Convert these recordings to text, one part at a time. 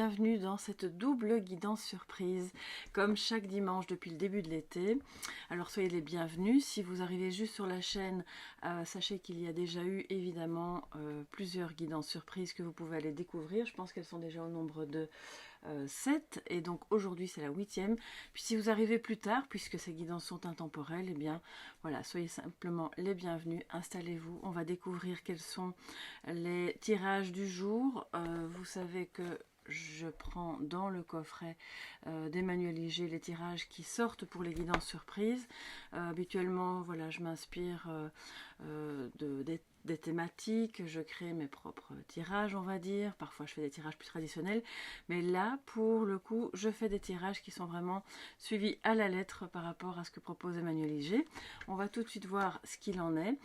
bienvenue dans cette double guidance surprise, comme chaque dimanche depuis le début de l'été. Alors soyez les bienvenus, si vous arrivez juste sur la chaîne, sachez qu'il y a déjà eu évidemment plusieurs guidances surprises que vous pouvez aller découvrir. Je pense qu'elles sont déjà au nombre de 7 et donc aujourd'hui c'est la 8e. Puis si vous arrivez plus tard, puisque ces guidances sont intemporelles, eh bien voilà, soyez simplement les bienvenus, installez-vous, on va découvrir quels sont les tirages du jour. Vous savez que je prends dans le coffret d'Emmanuel Liger les tirages qui sortent pour les guidances surprises. Habituellement, voilà, je m'inspire des thématiques, je crée mes propres tirages, on va dire. Parfois, je fais des tirages plus traditionnels. Mais là, pour le coup, je fais des tirages qui sont vraiment suivis à la lettre par rapport à ce que propose Emmanuel Liger. On va tout de suite voir ce qu'il en est.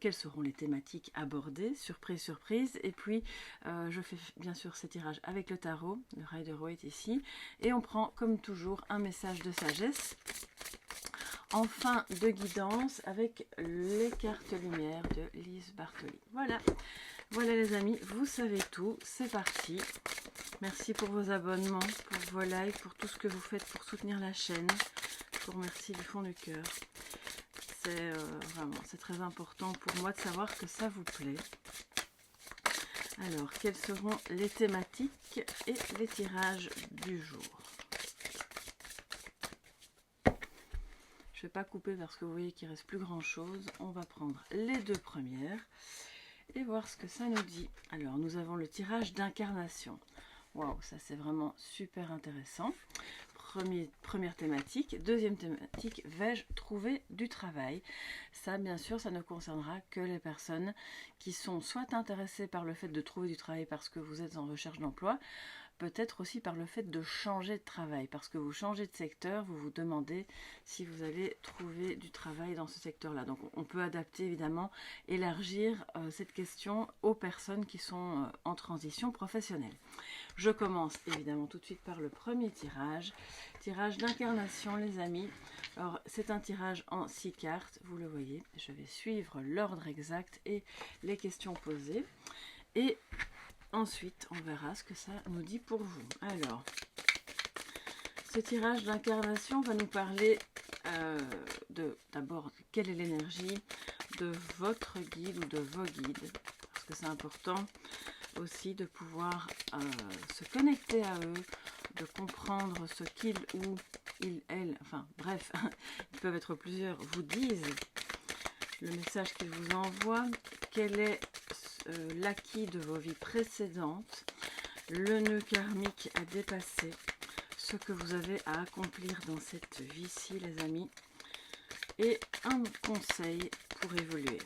Quelles seront les thématiques abordées, surprise, surprise. Et puis, je fais bien sûr ces tirages avec le tarot, le Rider-Waite ici. Et on prend, comme toujours, un message de sagesse en fin de guidance avec les cartes lumière de Lise Bartoli. Voilà, voilà les amis, vous savez tout, c'est parti. Merci pour vos abonnements, pour vos likes, pour tout ce que vous faites pour soutenir la chaîne. Je vous remercie du fond du cœur. C'est vraiment, c'est très important pour moi de savoir que ça vous plaît. Alors, quelles seront les thématiques et les tirages du jour? Je ne vais pas couper parce que vous voyez qu'il ne reste plus grand chose. On va prendre les deux premières et voir ce que ça nous dit. Alors, nous avons le tirage d'incarnation. Waouh, ça c'est vraiment super intéressant. Première thématique. Deuxième thématique, vais-je trouver du travail? Ça, bien sûr, ça ne concernera que les personnes qui sont soit intéressées par le fait de trouver du travail parce que vous êtes en recherche d'emploi, peut-être aussi par le fait de changer de travail, parce que vous changez de secteur, vous vous demandez si vous allez trouver du travail dans ce secteur-là. Donc on peut adapter évidemment, élargir cette question aux personnes qui sont en transition professionnelle. Je commence évidemment tout de suite par le premier tirage, tirage d'incarnation les amis. Alors c'est un tirage en 6 cartes, vous le voyez, je vais suivre l'ordre exact et les questions posées. Et ensuite, on verra ce que ça nous dit pour vous. Alors, ce tirage d'incarnation va nous parler d'abord, quelle est l'énergie de votre guide ou de vos guides. Parce que c'est important aussi de pouvoir se connecter à eux, de comprendre ce qu'ils ou ils, elles, enfin bref, ils peuvent être plusieurs, vous disent, le message qu'ils vous envoient, quel est l'acquis de vos vies précédentes, le nœud karmique à dépasser, ce que vous avez à accomplir dans cette vie-ci, les amis, et un conseil pour évoluer.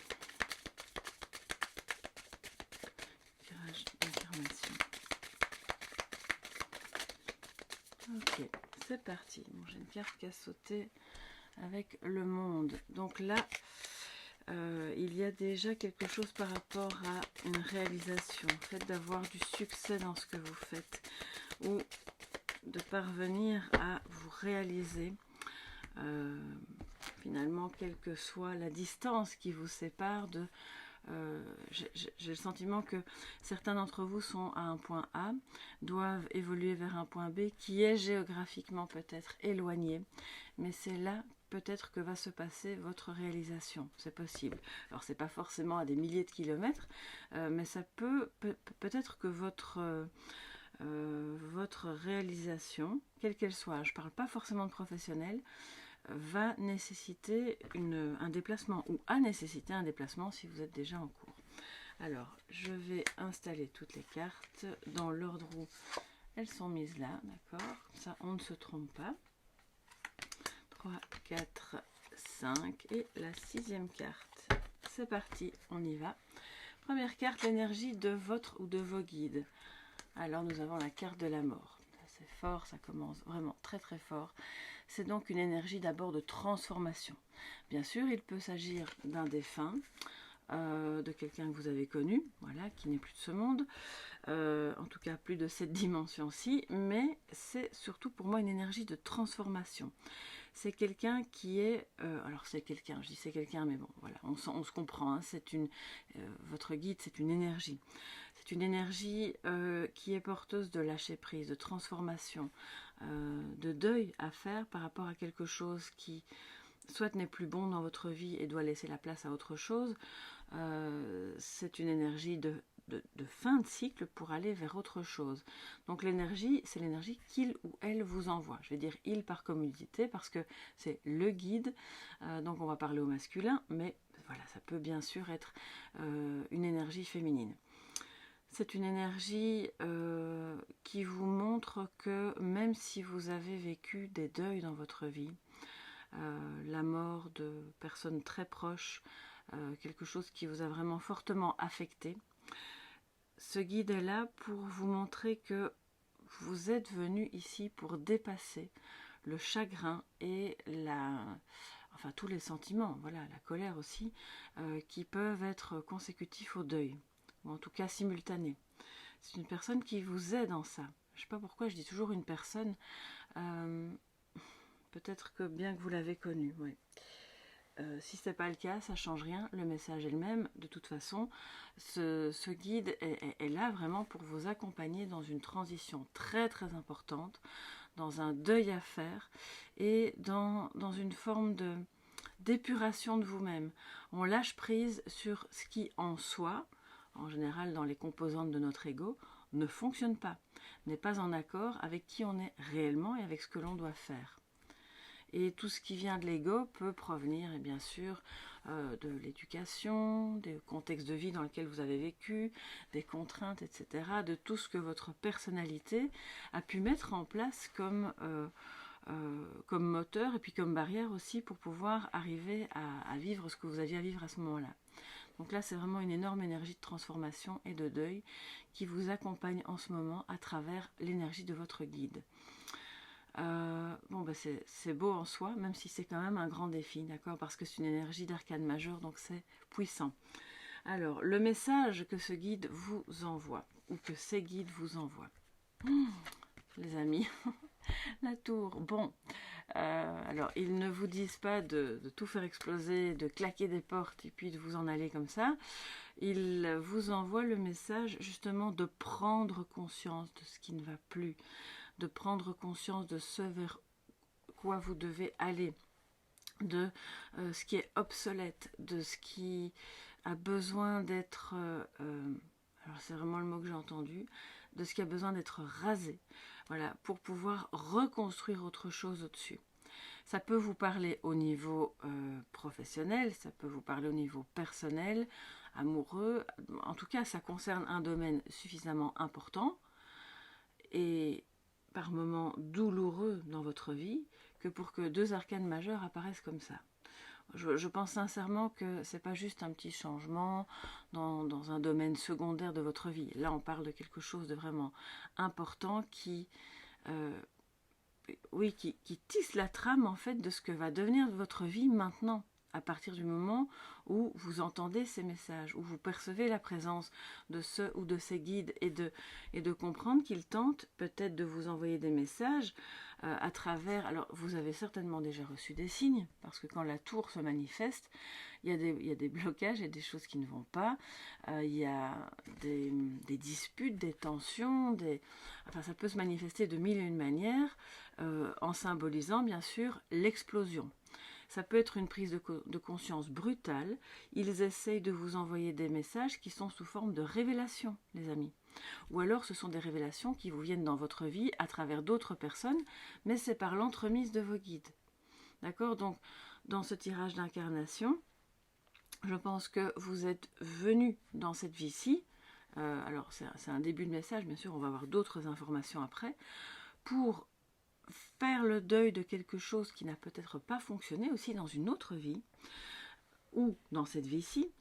Tirage d'incarnation. Ok, c'est parti. Bon, j'ai une carte qui a sauté avec le monde. Donc là, il y a déjà quelque chose par rapport à une réalisation, le fait d'avoir du succès dans ce que vous faites ou de parvenir à vous réaliser finalement, quelle que soit la distance qui vous sépare de... j'ai le sentiment que certains d'entre vous sont à un point A, doivent évoluer vers un point B qui est géographiquement peut-être éloigné, mais c'est là peut-être que va se passer votre réalisation, c'est possible. Alors c'est pas forcément à des milliers de kilomètres, mais ça peut-être que votre réalisation, quelle qu'elle soit, je parle pas forcément de professionnel, va nécessiter un déplacement ou a nécessité un déplacement si vous êtes déjà en cours. Alors je vais installer toutes les cartes dans l'ordre où elles sont mises là, d'accord? Ça on ne se trompe pas. 3, 4, 5 et la 6e carte. C'est parti, on y va. Première carte, l'énergie de votre ou de vos guides. Alors nous avons la carte de la mort. C'est fort, ça commence vraiment très très fort. C'est donc une énergie d'abord de transformation. Bien sûr, il peut s'agir d'un défunt, de quelqu'un que vous avez connu, voilà, qui n'est plus de ce monde, en tout cas plus de cette dimension-ci, mais c'est surtout pour moi une énergie de transformation. c'est quelqu'un qui est... alors c'est quelqu'un, je dis c'est quelqu'un, mais bon, voilà, on se comprend. Hein, votre guide, c'est une énergie. C'est une énergie qui est porteuse de lâcher prise, de transformation, de deuil à faire par rapport à quelque chose qui soit n'est plus bon dans votre vie et doit laisser la place à autre chose. C'est une énergie de fin de cycle pour aller vers autre chose. Donc l'énergie, c'est l'énergie qu'il ou elle vous envoie. Je vais dire il par commodité parce que c'est le guide. Donc on va parler au masculin, mais voilà, ça peut bien sûr être une énergie féminine. C'est une énergie qui vous montre que même si vous avez vécu des deuils dans votre vie, la mort de personnes très proches, quelque chose qui vous a vraiment fortement affecté, ce guide est là pour vous montrer que vous êtes venu ici pour dépasser le chagrin et enfin tous les sentiments, voilà, la colère aussi, qui peuvent être consécutifs au deuil, ou en tout cas simultanés. C'est une personne qui vous aide en ça. Je ne sais pas pourquoi je dis toujours une personne, peut-être que bien que vous l'avez connue, oui. Si ce n'est pas le cas, ça ne change rien, le message est le même. De toute façon, ce guide est là vraiment pour vous accompagner dans une transition très très importante, dans un deuil à faire et dans une forme d'épuration de vous-même. On lâche prise sur ce qui en soi, en général dans les composantes de notre ego, ne fonctionne pas, n'est pas en accord avec qui on est réellement et avec ce que l'on doit faire. Et tout ce qui vient de l'ego peut provenir, et bien sûr, de l'éducation, des contextes de vie dans lesquels vous avez vécu, des contraintes, etc., de tout ce que votre personnalité a pu mettre en place comme moteur et puis comme barrière aussi pour pouvoir arriver à vivre ce que vous aviez à vivre à ce moment-là. Donc là, c'est vraiment une énorme énergie de transformation et de deuil qui vous accompagne en ce moment à travers l'énergie de votre guide. C'est beau en soi, même si c'est quand même un grand défi, d'accord, parce que c'est une énergie d'arcane majeur, donc c'est puissant. Alors, le message que ce guide vous envoie, ou que ces guides vous envoient. Les amis, la tour, bon. Alors, ils ne vous disent pas de tout faire exploser, de claquer des portes et puis de vous en aller comme ça. Ils vous envoient le message justement de prendre conscience de ce qui ne va plus, de prendre conscience de ce vers quoi vous devez aller, de ce qui est obsolète, de ce qui a besoin d'être, alors c'est vraiment le mot que j'ai entendu, de ce qui a besoin d'être rasé, voilà, pour pouvoir reconstruire autre chose au-dessus. Ça peut vous parler au niveau professionnel, ça peut vous parler au niveau personnel, amoureux, en tout cas ça concerne un domaine suffisamment important et par moments douloureux dans votre vie que pour que deux arcanes majeures apparaissent comme ça. Je pense sincèrement que c'est pas juste un petit changement dans un domaine secondaire de votre vie. Là, on parle de quelque chose de vraiment important qui tisse la trame en fait de ce que va devenir votre vie maintenant, à partir du moment où vous entendez ces messages, où vous percevez la présence de ce ou de ces guides et de comprendre qu'ils tentent peut-être de vous envoyer des messages à travers... Alors, vous avez certainement déjà reçu des signes, parce que quand la tour se manifeste, il y a des blocages, il y a des choses qui ne vont pas, il y a des disputes, des tensions, enfin, ça peut se manifester de mille et une manières, en symbolisant bien sûr l'explosion. Ça peut être une prise de conscience brutale. Ils essayent de vous envoyer des messages qui sont sous forme de révélations, les amis. Ou alors ce sont des révélations qui vous viennent dans votre vie à travers d'autres personnes, mais c'est par l'entremise de vos guides. D'accord? Donc, dans ce tirage d'incarnation, je pense que vous êtes venu dans cette vie-ci, alors c'est un début de message, bien sûr, on va avoir d'autres informations après, pour faire le deuil de quelque chose qui n'a peut-être pas fonctionné aussi dans une autre vie, ou dans cette vie-ci,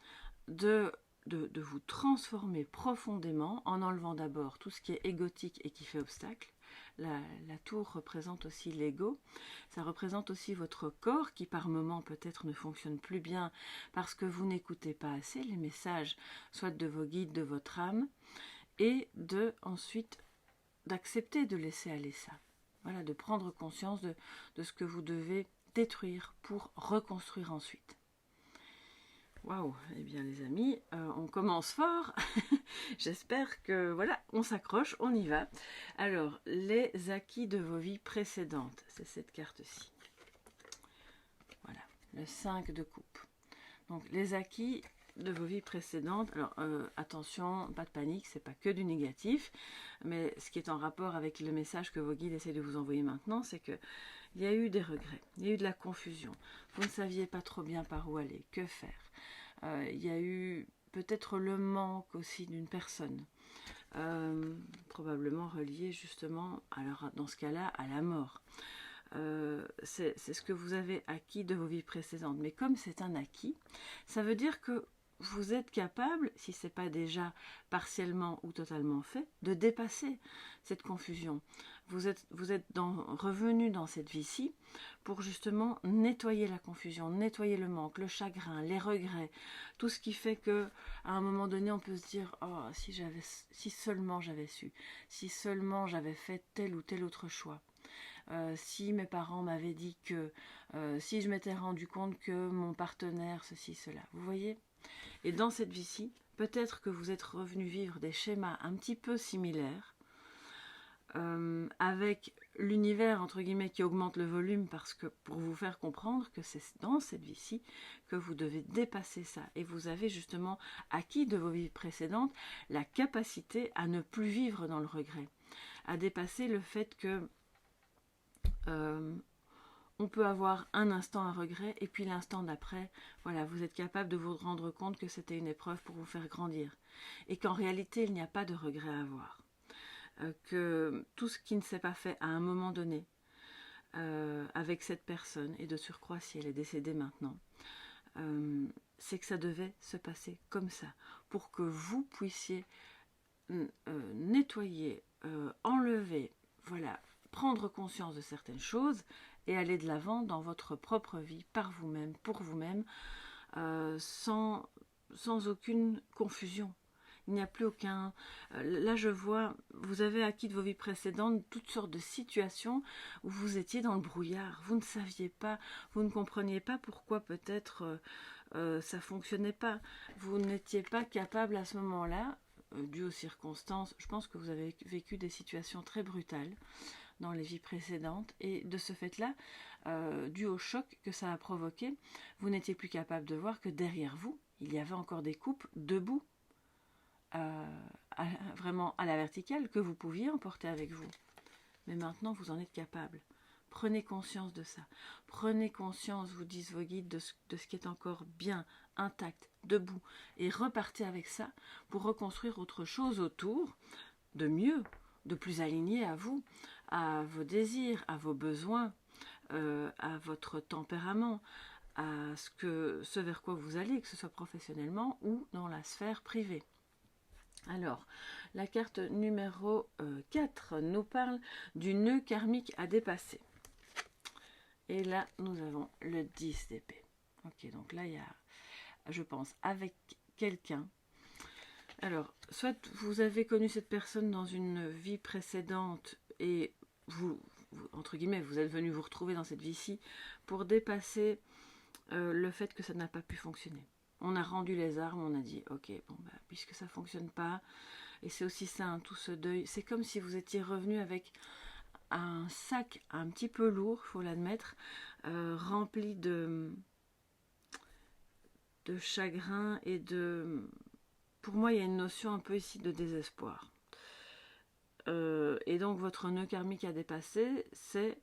de vous transformer profondément en enlevant d'abord tout ce qui est égotique et qui fait obstacle. La tour représente aussi l'ego, ça représente aussi votre corps qui par moments peut-être ne fonctionne plus bien parce que vous n'écoutez pas assez les messages, soit de vos guides, de votre âme, et ensuite d'accepter de laisser aller ça. Voilà, de prendre conscience de ce que vous devez détruire pour reconstruire ensuite. Waouh, eh bien les amis, on commence fort. J'espère que voilà, on s'accroche, on y va. Alors, les acquis de vos vies précédentes, c'est cette carte-ci. Voilà, le 5 de coupe. Donc, les acquis de vos vies précédentes. Alors, attention, pas de panique, c'est pas que du négatif, mais ce qui est en rapport avec le message que vos guides essaient de vous envoyer maintenant, c'est que il y a eu des regrets, il y a eu de la confusion. Vous ne saviez pas trop bien par où aller, que faire. Il y a eu peut-être le manque aussi d'une personne, probablement reliée justement, alors dans ce cas-là, à la mort. C'est ce que vous avez acquis de vos vies précédentes. Mais comme c'est un acquis, ça veut dire que vous êtes capable, si ce n'est pas déjà partiellement ou totalement fait, de dépasser cette confusion. Vous êtes revenu dans cette vie-ci pour justement nettoyer la confusion, nettoyer le manque, le chagrin, les regrets, tout ce qui fait que à un moment donné, on peut se dire « Oh, si seulement j'avais su, si seulement j'avais fait tel ou tel autre choix. » Si mes parents m'avaient dit que, si je m'étais rendu compte que mon partenaire, ceci, cela. Vous voyez? Et dans cette vie-ci, peut-être que vous êtes revenu vivre des schémas un petit peu similaires, avec l'univers, entre guillemets, qui augmente le volume, parce que pour vous faire comprendre que c'est dans cette vie-ci que vous devez dépasser ça. Et vous avez justement acquis de vos vies précédentes la capacité à ne plus vivre dans le regret, à dépasser le fait que on peut avoir un instant un regret et puis l'instant d'après, voilà, vous êtes capable de vous rendre compte que c'était une épreuve pour vous faire grandir et qu'en réalité il n'y a pas de regret à avoir, que tout ce qui ne s'est pas fait à un moment donné avec cette personne, et de surcroît si elle est décédée maintenant, c'est que ça devait se passer comme ça pour que vous puissiez nettoyer, enlever, voilà, prendre conscience de certaines choses et aller de l'avant dans votre propre vie, par vous-même, pour vous-même, sans aucune confusion. Il n'y a plus aucun... là, je vois, vous avez acquis de vos vies précédentes toutes sortes de situations où vous étiez dans le brouillard. Vous ne saviez pas, vous ne compreniez pas pourquoi peut-être ça ne fonctionnait pas. Vous n'étiez pas capable à ce moment-là, dû aux circonstances. Je pense que vous avez vécu des situations très brutales dans les vies précédentes, et de ce fait-là, dû au choc que ça a provoqué, vous n'étiez plus capable de voir que derrière vous, il y avait encore des coupes debout, vraiment à la verticale, que vous pouviez emporter avec vous. Mais maintenant, vous en êtes capable. Prenez conscience de ça. Prenez conscience, vous disent vos guides, de ce qui est encore bien, intact, debout, et repartez avec ça pour reconstruire autre chose autour, de mieux, de plus aligné à vous, à vos désirs, à vos besoins, à votre tempérament, à ce vers quoi vous allez, que ce soit professionnellement ou dans la sphère privée. Alors, la carte numéro 4 nous parle du nœud karmique à dépasser. Et là, nous avons le 10 d'épée. Ok, donc là, il y a, je pense, avec quelqu'un. Alors, soit vous avez connu cette personne dans une vie précédente et vous, entre guillemets, vous êtes venu vous retrouver dans cette vie-ci pour dépasser le fait que ça n'a pas pu fonctionner. On a rendu les armes, on a dit, ok, bon, bah, puisque ça ne fonctionne pas, et c'est aussi ça, hein, tout ce deuil, c'est comme si vous étiez revenu avec un sac un petit peu lourd, il faut l'admettre, rempli de chagrin et de... Pour moi, il y a une notion un peu ici de désespoir. Et donc, votre nœud karmique à dépasser, c'est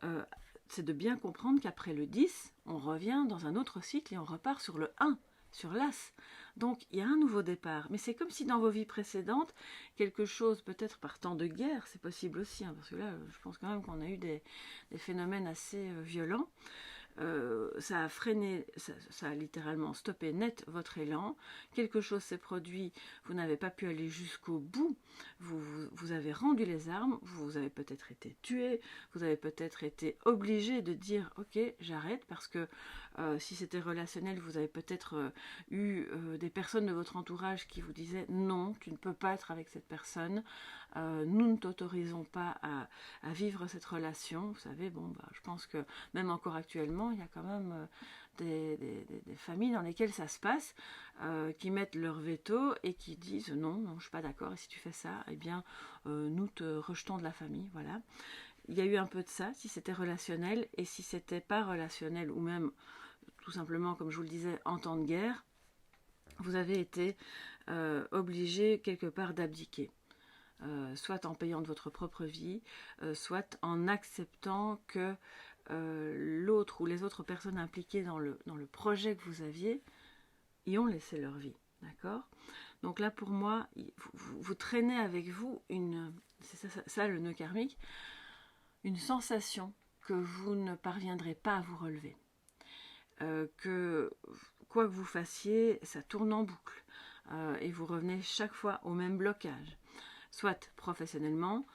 de bien comprendre qu'après le 10, on revient dans un autre cycle et on repart sur le 1, sur l'As. Donc, il y a un nouveau départ. Mais c'est comme si dans vos vies précédentes, quelque chose, peut-être par temps de guerre, c'est possible aussi, hein, parce que là, je pense quand même qu'on a eu des phénomènes assez violents. Ça a freiné, ça a littéralement stoppé net votre élan, quelque chose s'est produit, vous n'avez pas pu aller jusqu'au bout, vous avez rendu les armes, vous avez peut-être été tué, vous avez peut-être été obligé de dire ok, j'arrête, parce que si c'était relationnel, vous avez peut-être eu des personnes de votre entourage qui vous disaient non, tu ne peux pas être avec cette personne, nous ne t'autorisons pas à vivre cette relation. Vous savez, bon, bah, je pense que même encore actuellement, il y a quand même des familles dans lesquelles ça se passe, qui mettent leur veto et qui disent non, non, je ne suis pas d'accord, et si tu fais ça, eh bien, nous te rejetons de la famille, voilà. Il y a eu un peu de ça, si c'était relationnel, et si c'était pas relationnel, ou même tout simplement, comme je vous le disais, en temps de guerre, vous avez été obligé quelque part d'abdiquer. Soit en payant de votre propre vie, soit en acceptant que l'autre ou les autres personnes impliquées dans le projet que vous aviez y ont laissé leur vie. D'accord? Donc là, pour moi, vous traînez avec vous c'est ça le nœud karmique, une sensation que vous ne parviendrez pas à vous relever. Que quoi que vous fassiez, ça tourne en boucle. Et vous revenez chaque fois au même blocage. Soit professionnellement,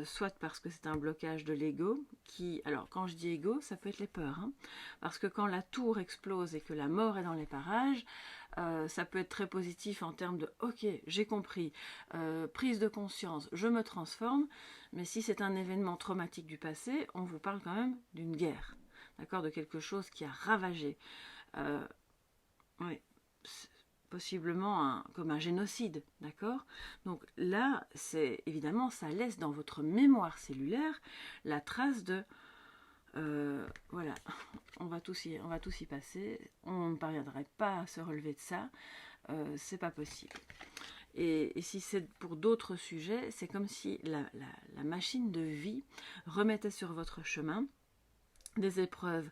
soit parce que c'est un blocage de l'ego qui, alors quand je dis ego, ça peut être les peurs, hein, parce que quand la tour explose et que la mort est dans les parages, ça peut être très positif en termes de ok, j'ai compris, prise de conscience, je me transforme, mais si c'est un événement traumatique du passé, on vous parle quand même d'une guerre, d'accord, de quelque chose qui a ravagé, oui, possiblement comme un génocide, d'accord? Donc là, c'est évidemment, ça laisse dans votre mémoire cellulaire la trace de voilà, on va tous y passer, on ne parviendrait pas à se relever de ça, c'est pas possible. Et si c'est pour d'autres sujets, c'est comme si la machine de vie remettait sur votre chemin des épreuves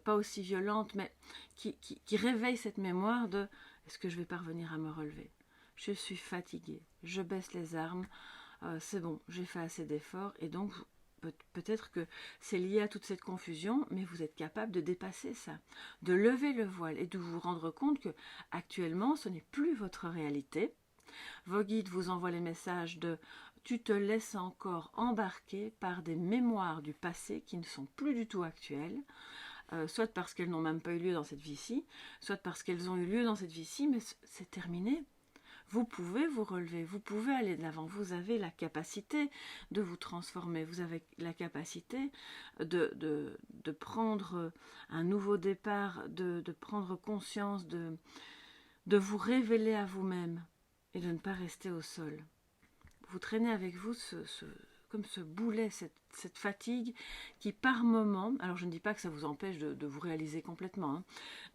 pas aussi violentes, mais qui réveillent cette mémoire de est-ce que je vais parvenir à me relever? Je suis fatiguée, je baisse les armes, c'est bon, j'ai fait assez d'efforts, et donc peut-être que c'est lié à toute cette confusion, mais vous êtes capable de dépasser ça, de lever le voile et de vous rendre compte que actuellement ce n'est plus votre réalité. Vos guides vous envoient les messages de tu te laisses encore embarquer par des mémoires du passé qui ne sont plus du tout actuelles, soit parce qu'elles n'ont même pas eu lieu dans cette vie-ci, soit parce qu'elles ont eu lieu dans cette vie-ci, mais c'est terminé. Vous pouvez vous relever, vous pouvez aller de l'avant, vous avez la capacité de vous transformer, vous avez la capacité de prendre un nouveau départ, de prendre conscience, de vous révéler à vous-même et de ne pas rester au sol. Vous traînez avec vous comme ce boulet, cette fatigue qui par moment, alors je ne dis pas que ça vous empêche de vous réaliser complètement, hein,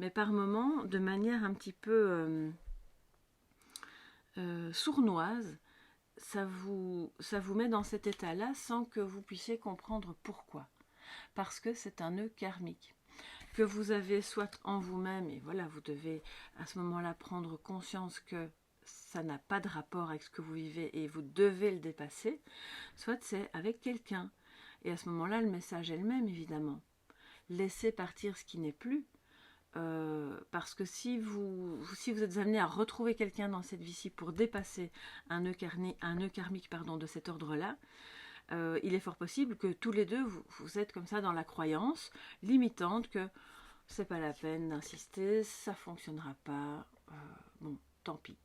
mais par moment, de manière un petit peu sournoise, ça vous met dans cet état-là sans que vous puissiez comprendre pourquoi. Parce que c'est un nœud karmique que vous avez soit en vous-même, et voilà, vous devez à ce moment-là prendre conscience que ça n'a pas de rapport avec ce que vous vivez et vous devez le dépasser, soit c'est avec quelqu'un. Et à ce moment-là, le message est le même, évidemment. Laissez partir ce qui n'est plus, parce que si vous êtes amené à retrouver quelqu'un dans cette vie-ci pour dépasser un nœud karmique de cet ordre-là, il est fort possible que tous les deux, vous êtes comme ça dans la croyance limitante que c'est pas la peine d'insister, ça fonctionnera pas, bon, tant pis.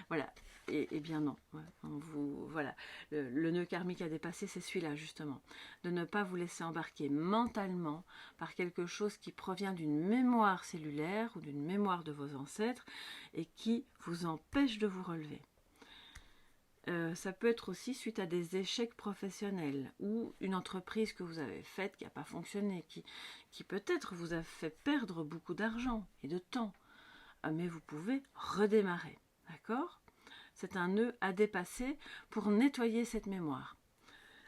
Voilà, et bien non. Voilà. Le nœud karmique à dépasser, c'est celui-là justement. De ne pas vous laisser embarquer mentalement par quelque chose qui provient d'une mémoire cellulaire ou d'une mémoire de vos ancêtres et qui vous empêche de vous relever. Ça peut être aussi suite à des échecs professionnels ou une entreprise que vous avez faite qui n'a pas fonctionné, qui peut-être vous a fait perdre beaucoup d'argent et de temps. Mais vous pouvez redémarrer, d'accord? C'est un nœud à dépasser pour nettoyer cette mémoire.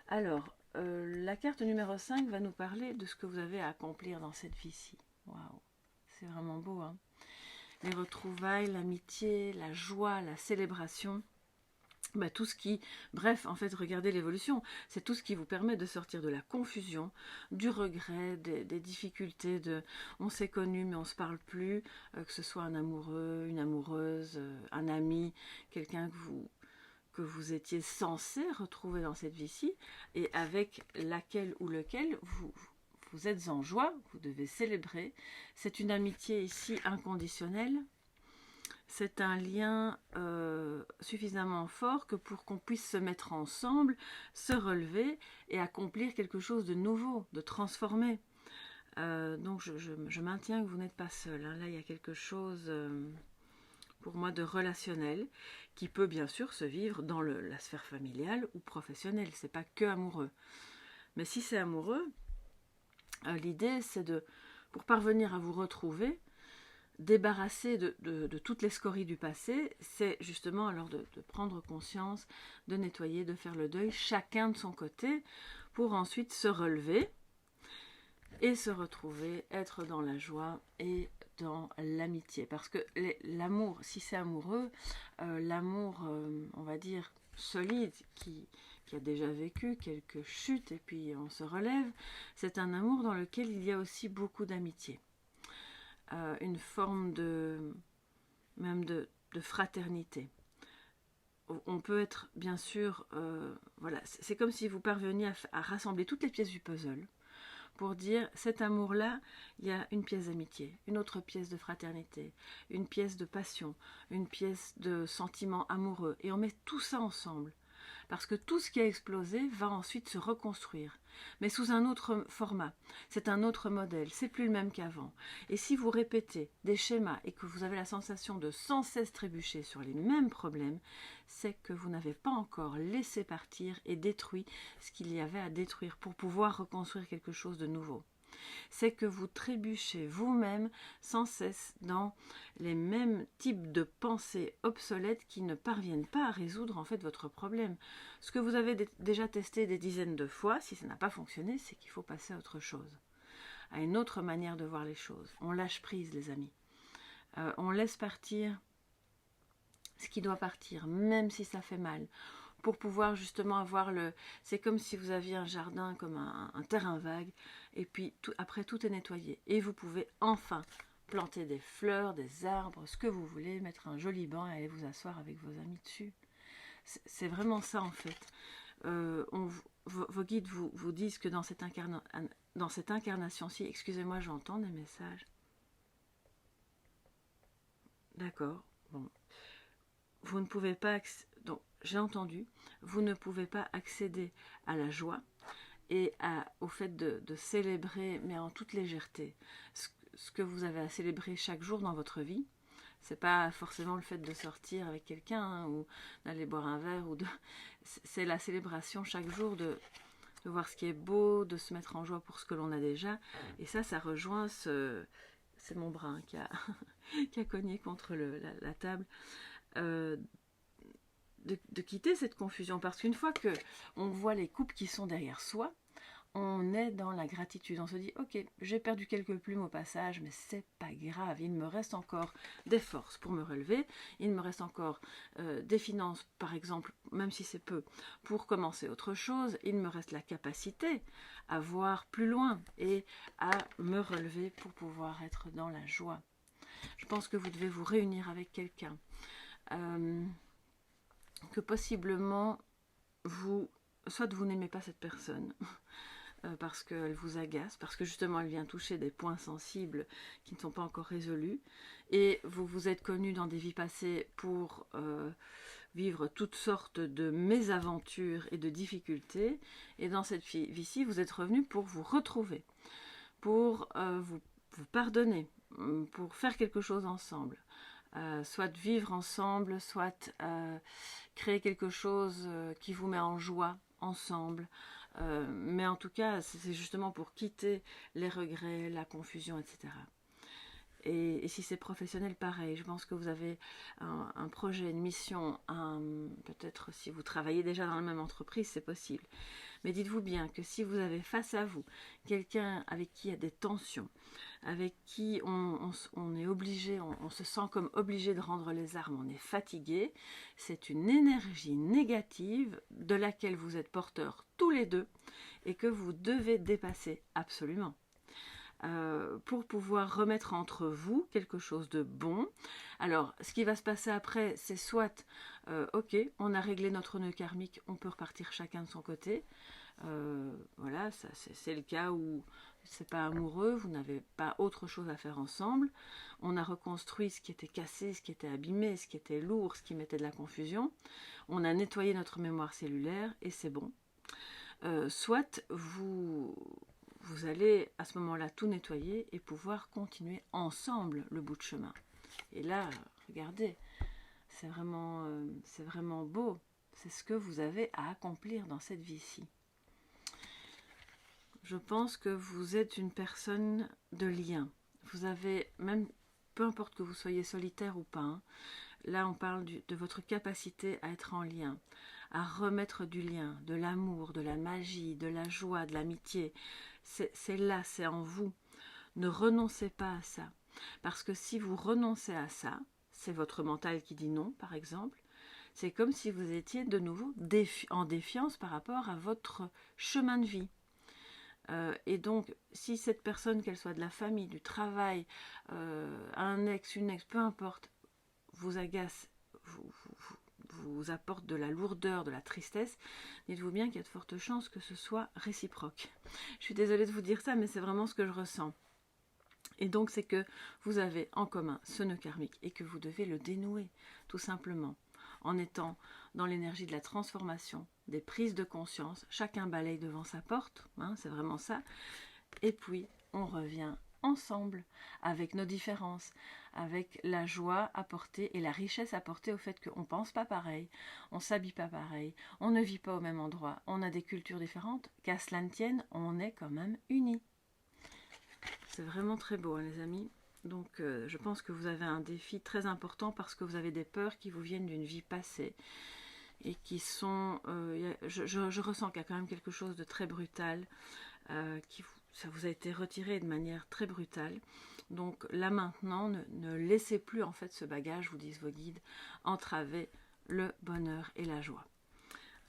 Alors, la carte numéro 5 va nous parler de ce que vous avez à accomplir dans cette vie-ci. Waouh, c'est vraiment beau, hein? Les retrouvailles, l'amitié, la joie, la célébration. Tout ce qui, bref, en fait, regardez l'évolution, c'est tout ce qui vous permet de sortir de la confusion, du regret, des difficultés, on s'est connu mais on ne se parle plus, que ce soit un amoureux, une amoureuse, un ami, quelqu'un que vous étiez censé retrouver dans cette vie-ci, et avec laquelle ou lequel vous êtes en joie, vous devez célébrer. C'est une amitié ici inconditionnelle. c'est un lien suffisamment fort que pour qu'on puisse se mettre ensemble, se relever et accomplir quelque chose de nouveau, de transformé. Donc je maintiens que vous n'êtes pas seul, hein. Là, il y a quelque chose, pour moi, de relationnel qui peut bien sûr se vivre dans la sphère familiale ou professionnelle. C'est pas que amoureux. Mais si c'est amoureux, l'idée, c'est pour parvenir à vous retrouver, débarrasser de toutes les scories du passé, c'est justement alors de prendre conscience, de nettoyer, de faire le deuil, chacun de son côté, pour ensuite se relever et se retrouver, être dans la joie et dans l'amitié. Parce que l'amour, si c'est amoureux, l'amour, on va dire, solide, qui a déjà vécu quelques chutes et puis on se relève, c'est un amour dans lequel il y a aussi beaucoup d'amitié. Une forme même de fraternité. On peut être, bien sûr, voilà, c'est comme si vous parveniez à rassembler toutes les pièces du puzzle pour dire, cet amour-là, il y a une pièce d'amitié, une autre pièce de fraternité, une pièce de passion, une pièce de sentiment amoureux, et on met tout ça ensemble. Parce que tout ce qui a explosé va ensuite se reconstruire, mais sous un autre format. C'est un autre modèle, c'est plus le même qu'avant. Et si vous répétez des schémas et que vous avez la sensation de sans cesse trébucher sur les mêmes problèmes, c'est que vous n'avez pas encore laissé partir et détruit ce qu'il y avait à détruire pour pouvoir reconstruire quelque chose de nouveau. C'est que vous trébuchez vous-même sans cesse dans les mêmes types de pensées obsolètes qui ne parviennent pas à résoudre en fait votre problème. Ce que vous avez déjà testé des dizaines de fois, si ça n'a pas fonctionné, c'est qu'il faut passer à autre chose, à une autre manière de voir les choses. On lâche prise, les amis. On laisse partir ce qui doit partir, même si ça fait mal, pour pouvoir justement avoir c'est comme si vous aviez un jardin, comme un terrain vague, et puis après tout est nettoyé. Et vous pouvez enfin planter des fleurs, des arbres, ce que vous voulez, mettre un joli banc et aller vous asseoir avec vos amis dessus. C'est vraiment ça en fait. Vos guides vous disent que dans cette incarnation-ci, excusez-moi, j'entends des messages. D'accord, bon. Vous ne pouvez pas... Donc, j'ai entendu, vous ne pouvez pas accéder à la joie et au fait de célébrer, mais en toute légèreté, ce que vous avez à célébrer chaque jour dans votre vie. C'est pas forcément le fait de sortir avec quelqu'un, hein, ou d'aller boire un verre, c'est la célébration chaque jour de voir ce qui est beau, de se mettre en joie pour ce que l'on a déjà. Et ça rejoint c'est mon bras qui a cogné contre la table. De quitter cette confusion, parce qu'une fois que on voit les coupes qui sont derrière soi, on est dans la gratitude, on se dit ok, j'ai perdu quelques plumes au passage, mais c'est pas grave, il me reste encore des forces pour me relever, il me reste encore des finances par exemple, même si c'est peu, pour commencer autre chose, il me reste la capacité à voir plus loin et à me relever pour pouvoir être dans la joie. Je pense que vous devez vous réunir avec quelqu'un, que possiblement soit vous n'aimez pas cette personne parce qu'elle vous agace, parce que justement elle vient toucher des points sensibles qui ne sont pas encore résolus, et vous vous êtes connus dans des vies passées pour vivre toutes sortes de mésaventures et de difficultés, et dans cette vie-ci vous êtes revenus pour vous retrouver, pour vous pardonner, pour faire quelque chose ensemble. Soit vivre ensemble, soit créer quelque chose qui vous met en joie ensemble. Mais en tout cas, c'est justement pour quitter les regrets, la confusion, etc. Et si c'est professionnel, pareil. Je pense que vous avez un projet, une mission, peut-être si vous travaillez déjà dans la même entreprise, c'est possible. Mais dites-vous bien que si vous avez face à vous quelqu'un avec qui il y a des tensions, avec qui on est obligé, on se sent comme obligé de rendre les armes, on est fatigué, c'est une énergie négative de laquelle vous êtes porteurs tous les deux et que vous devez dépasser absolument. Pour pouvoir remettre entre vous quelque chose de bon. Alors, ce qui va se passer après, c'est soit, ok, on a réglé notre nœud karmique, on peut repartir chacun de son côté, Voilà, c'est le cas où c'est pas amoureux, vous n'avez pas autre chose à faire ensemble. On a reconstruit ce qui était cassé, ce qui était abîmé, ce qui était lourd, ce qui mettait de la confusion. On a nettoyé notre mémoire cellulaire et c'est bon. Soit vous allez à ce moment-là tout nettoyer et pouvoir continuer ensemble le bout de chemin. Et là, regardez, c'est vraiment beau. C'est ce que vous avez à accomplir dans cette vie-ci. Je pense que vous êtes une personne de lien. Vous avez, même peu importe que vous soyez solitaire ou pas, hein, là on parle de votre capacité à être en lien, à remettre du lien, de l'amour, de la magie, de la joie, de l'amitié. C'est là, c'est en vous. Ne renoncez pas à ça. Parce que si vous renoncez à ça, c'est votre mental qui dit non, par exemple, c'est comme si vous étiez de nouveau en défiance par rapport à votre chemin de vie. Et donc, si cette personne, qu'elle soit de la famille, du travail, un ex, une ex, peu importe, vous agace, vous apporte de la lourdeur, de la tristesse, dites-vous bien qu'il y a de fortes chances que ce soit réciproque. Je suis désolée de vous dire ça, mais c'est vraiment ce que je ressens. Et donc, c'est que vous avez en commun ce nœud karmique et que vous devez le dénouer, tout simplement, en étant dans l'énergie de la transformation, des prises de conscience. Chacun balaye devant sa porte, hein, c'est vraiment ça. Et puis, on revient ensemble avec nos différences, avec la joie apportée et la richesse apportée au fait qu'on ne pense pas pareil, on ne s'habille pas pareil, on ne vit pas au même endroit, on a des cultures différentes, qu'à cela ne tienne, on est quand même unis. C'est vraiment très beau, hein, les amis. Donc, je pense que vous avez un défi très important parce que vous avez des peurs qui vous viennent d'une vie passée et qui sont... je ressens qu'il y a quand même quelque chose de très brutal, ça vous a été retiré de manière très brutale. Donc là maintenant, ne laissez plus en fait ce bagage, vous disent vos guides, entraver le bonheur et la joie.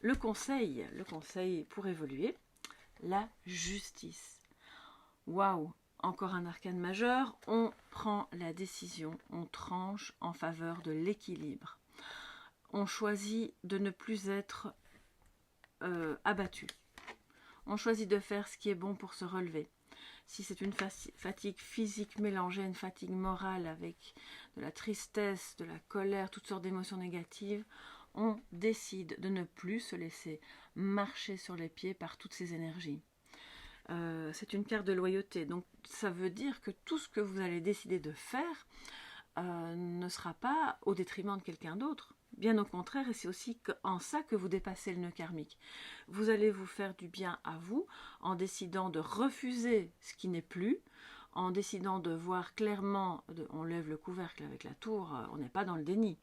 Le conseil pour évoluer, la justice. Waouh! Encore un arcane majeur, on prend la décision, on tranche en faveur de l'équilibre. On choisit de ne plus être abattu. On choisit de faire ce qui est bon pour se relever. Si c'est une fatigue physique mélangée à une fatigue morale avec de la tristesse, de la colère, toutes sortes d'émotions négatives, on décide de ne plus se laisser marcher sur les pieds par toutes ces énergies. C'est une carte de loyauté, donc ça veut dire que tout ce que vous allez décider de faire ne sera pas au détriment de quelqu'un d'autre. Bien au contraire, et c'est aussi en ça que vous dépassez le nœud karmique. Vous allez vous faire du bien à vous en décidant de refuser ce qui n'est plus, en décidant de voir clairement, on lève le couvercle avec la tour, on n'est pas dans le déni.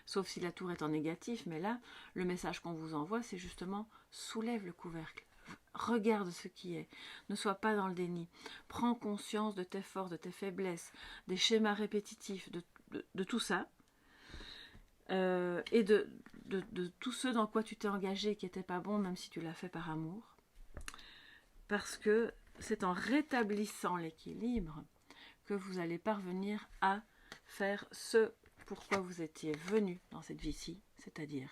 Sauf si la tour est en négatif, mais là, le message qu'on vous envoie, c'est justement soulève le couvercle. Regarde ce qui est, ne sois pas dans le déni, prends conscience de tes forces, de tes faiblesses, des schémas répétitifs, de tout ça, et de tout ce dans quoi tu t'es engagé qui n'était pas bon, même si tu l'as fait par amour, parce que c'est en rétablissant l'équilibre que vous allez parvenir à faire ce pourquoi vous étiez venu dans cette vie-ci, c'est-à-dire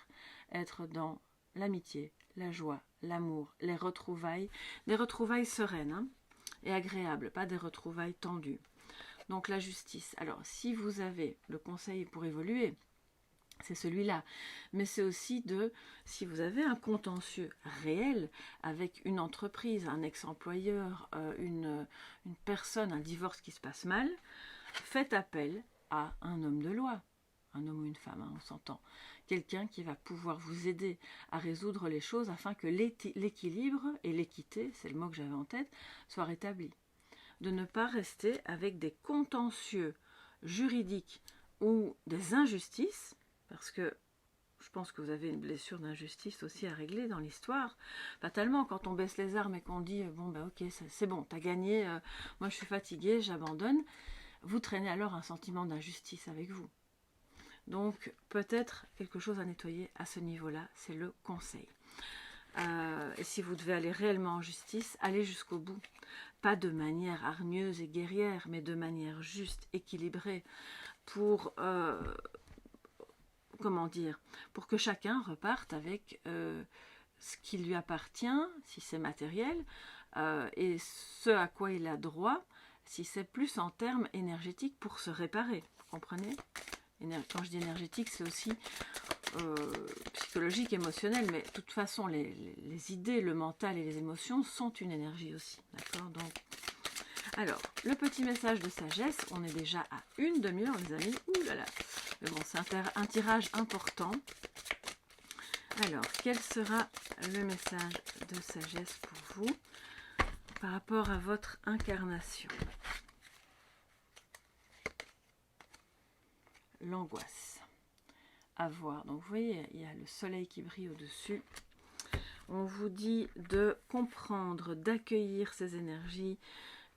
être dans l'amitié, la joie, l'amour, les retrouvailles, des retrouvailles sereines hein, et agréables, pas des retrouvailles tendues. Donc la justice. Alors si vous avez le conseil pour évoluer, c'est celui-là. Mais c'est aussi si vous avez un contentieux réel avec une entreprise, un ex-employeur, une personne, un divorce qui se passe mal, faites appel à un homme de loi. Un homme ou une femme, hein, on s'entend. Quelqu'un qui va pouvoir vous aider à résoudre les choses afin que l'équilibre et l'équité, c'est le mot que j'avais en tête, soient rétablis. De ne pas rester avec des contentieux juridiques ou des injustices, parce que je pense que vous avez une blessure d'injustice aussi à régler dans l'histoire. Fatalement, quand on baisse les armes et qu'on dit « bon, ben ok, c'est bon, t'as gagné, moi je suis fatiguée, j'abandonne », vous traînez alors un sentiment d'injustice avec vous. Donc, peut-être quelque chose à nettoyer à ce niveau-là, c'est le conseil. Et si vous devez aller réellement en justice, allez jusqu'au bout. Pas de manière hargneuse et guerrière, mais de manière juste, équilibrée, pour, comment dire, pour que chacun reparte avec ce qui lui appartient, si c'est matériel, et ce à quoi il a droit, si c'est plus en termes énergétiques pour se réparer. Vous comprenez? Quand je dis énergétique, c'est aussi psychologique, émotionnel, mais de toute façon, les idées, le mental et les émotions sont une énergie aussi. D'accord? Donc, alors, le petit message de sagesse, on est déjà à une demi-heure, les amis. Ouh là là! Mais bon, c'est un tirage important. Alors, quel sera le message de sagesse pour vous par rapport à votre incarnation? L'angoisse. À voir. Donc, vous voyez, il y a le soleil qui brille au-dessus. On vous dit de comprendre, d'accueillir ces énergies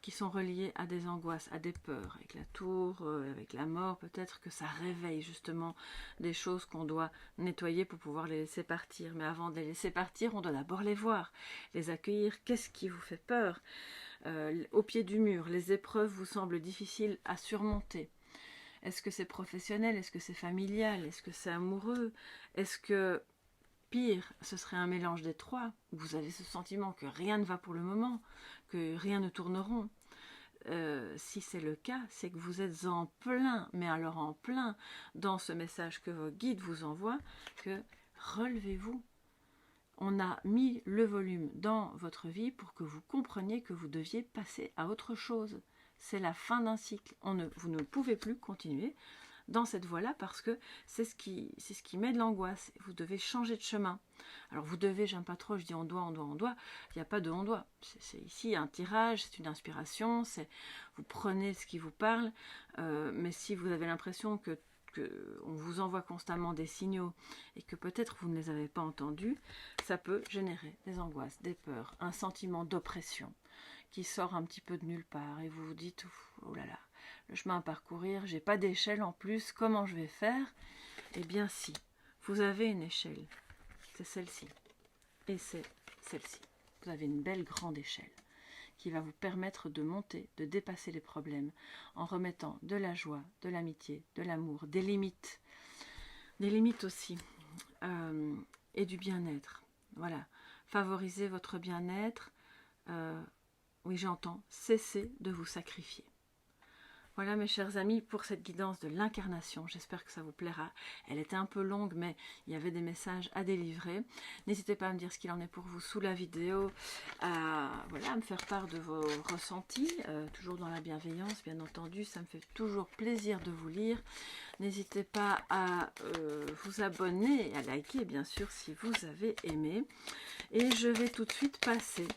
qui sont reliées à des angoisses, à des peurs, avec la tour, avec la mort, peut-être que ça réveille justement des choses qu'on doit nettoyer pour pouvoir les laisser partir. Mais avant de les laisser partir, on doit d'abord les voir, les accueillir. Qu'est-ce qui vous fait peur? Au pied du mur, les épreuves vous semblent difficiles à surmonter. Est-ce que c'est professionnel? Est-ce que c'est familial? Est-ce que c'est amoureux? Est-ce que, pire, ce serait un mélange des trois? Vous avez ce sentiment que rien ne va pour le moment, que rien ne tourne rond. Si c'est le cas, c'est que vous êtes en plein, mais alors en plein, dans ce message que vos guides vous envoient, que relevez-vous. On a mis le volume dans votre vie pour que vous compreniez que vous deviez passer à autre chose. C'est la fin d'un cycle. Vous ne pouvez plus continuer dans cette voie-là parce que c'est ce qui met de l'angoisse. Vous devez changer de chemin. Alors vous devez, j'aime pas trop, je dis on doit. Il n'y a pas de on doit. C'est ici un tirage, c'est une inspiration, vous prenez ce qui vous parle, mais si vous avez l'impression que on vous envoie constamment des signaux et que peut-être vous ne les avez pas entendus, ça peut générer des angoisses, des peurs, un sentiment d'oppression qui sort un petit peu de nulle part et vous vous dites oh là là, le chemin à parcourir, j'ai pas d'échelle en plus, comment je vais faire? Eh bien si, vous avez une échelle, c'est celle-ci et c'est celle-ci. Vous avez une belle grande échelle qui va vous permettre de monter, de dépasser les problèmes en remettant de la joie, de l'amitié, de l'amour, des limites aussi et du bien-être. Voilà, favorisez votre bien-être. Oui, j'entends, cessez de vous sacrifier. Voilà mes chers amis pour cette guidance de l'incarnation, j'espère que ça vous plaira. Elle était un peu longue mais il y avait des messages à délivrer. N'hésitez pas à me dire ce qu'il en est pour vous sous la vidéo, à me faire part de vos ressentis, toujours dans la bienveillance bien entendu, ça me fait toujours plaisir de vous lire. N'hésitez pas à vous abonner et à liker bien sûr si vous avez aimé. Et je vais tout de suite passer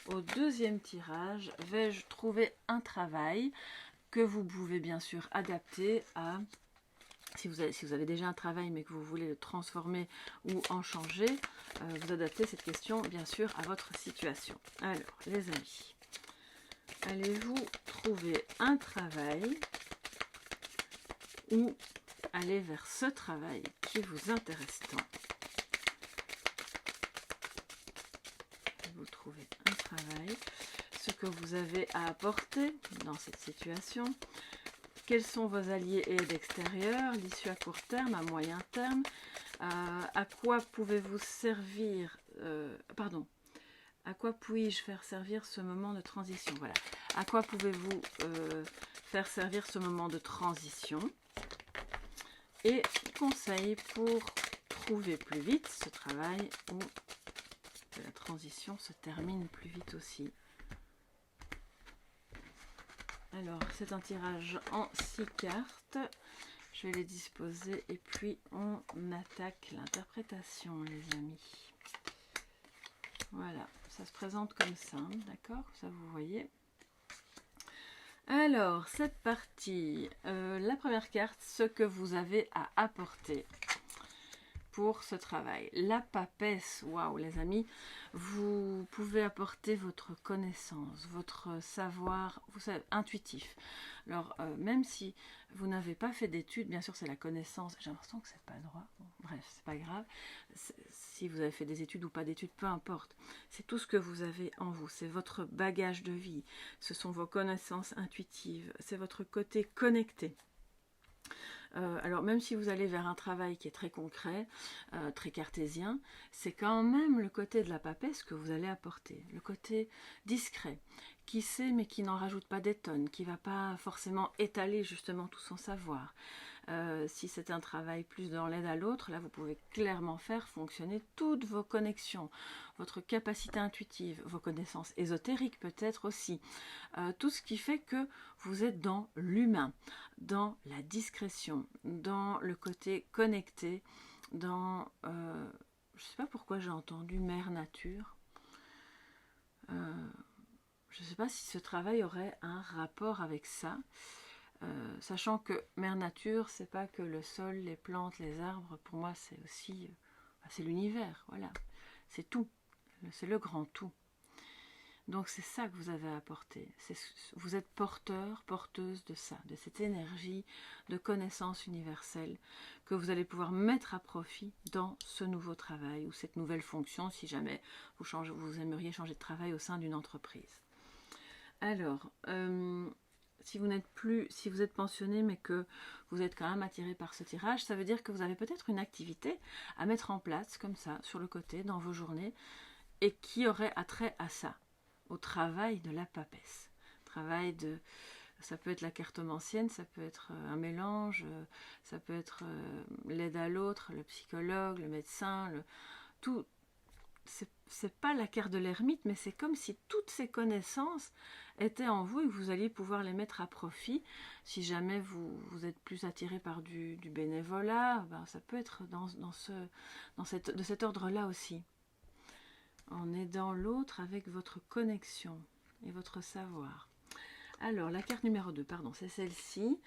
au deuxième tirage. Vais-je trouver un travail que vous pouvez bien sûr adapter à, si vous avez déjà un travail mais que vous voulez le transformer ou en changer, vous adaptez cette question bien sûr à votre situation. Alors les amis, allez-vous trouver un travail ou aller vers ce travail qui vous intéresse tant? Vous trouvez un travail, ce que vous avez à apporter dans cette situation, quels sont vos alliés et aides extérieures, l'issue à court terme, à moyen terme, à quoi pouvez-vous servir, à quoi puis-je faire servir ce moment de transition? Voilà, à quoi pouvez-vous faire servir ce moment de transition? Et conseils pour trouver plus vite ce travail où la transition se termine plus vite aussi. Alors, c'est un tirage en 6 cartes. Je vais les disposer et puis on attaque l'interprétation, les amis. Voilà, ça se présente comme ça, d'accord? Ça, vous voyez. Alors, cette partie, la première carte, ce que vous avez à apporter pour ce travail. La papesse, waouh les amis, vous pouvez apporter votre connaissance, votre savoir, vous savez, intuitif. Alors, même si vous n'avez pas fait d'études, bien sûr c'est la connaissance, j'ai l'impression que c'est pas droit, bon, bref, c'est pas grave, si vous avez fait des études ou pas d'études, peu importe, c'est tout ce que vous avez en vous, c'est votre bagage de vie, ce sont vos connaissances intuitives, c'est votre côté connecté. Alors même si vous allez vers un travail qui est très concret, très cartésien, c'est quand même le côté de la papesse que vous allez apporter, le côté discret, qui sait mais qui n'en rajoute pas des tonnes, qui ne va pas forcément étaler justement tout son savoir. Si c'est un travail plus dans l'aide à l'autre, là vous pouvez clairement faire fonctionner toutes vos connexions, votre capacité intuitive, vos connaissances ésotériques peut-être aussi, tout ce qui fait que vous êtes dans l'humain, dans la discrétion, dans le côté connecté, dans... je ne sais pas pourquoi j'ai entendu Mère Nature. Je ne sais pas si ce travail aurait un rapport avec ça. Sachant que Mère Nature, c'est pas que le sol, les plantes, les arbres, pour moi c'est aussi, c'est l'univers, voilà, c'est tout, c'est le grand tout. Donc c'est ça que vous avez à apporter, vous êtes porteur, porteuse de ça, de cette énergie de connaissance universelle que vous allez pouvoir mettre à profit dans ce nouveau travail ou cette nouvelle fonction si jamais vous aimeriez changer de travail au sein d'une entreprise. Alors, si vous êtes pensionné mais que vous êtes quand même attiré par ce tirage, ça veut dire que vous avez peut-être une activité à mettre en place comme ça, sur le côté, dans vos journées, et qui aurait attrait à ça, au travail de la papesse. Ça peut être la cartomancienne, ça peut être un mélange, ça peut être l'aide à l'autre, le psychologue, le médecin, tout. C'est pas la carte de l'ermite, mais c'est comme si toutes ces connaissances étaient en vous et que vous alliez pouvoir les mettre à profit. Si jamais vous êtes plus attiré par du bénévolat, ben ça peut être de cet ordre-là aussi. En aidant l'autre avec votre connexion et votre savoir. Alors, la carte numéro 2, pardon, c'est celle-ci.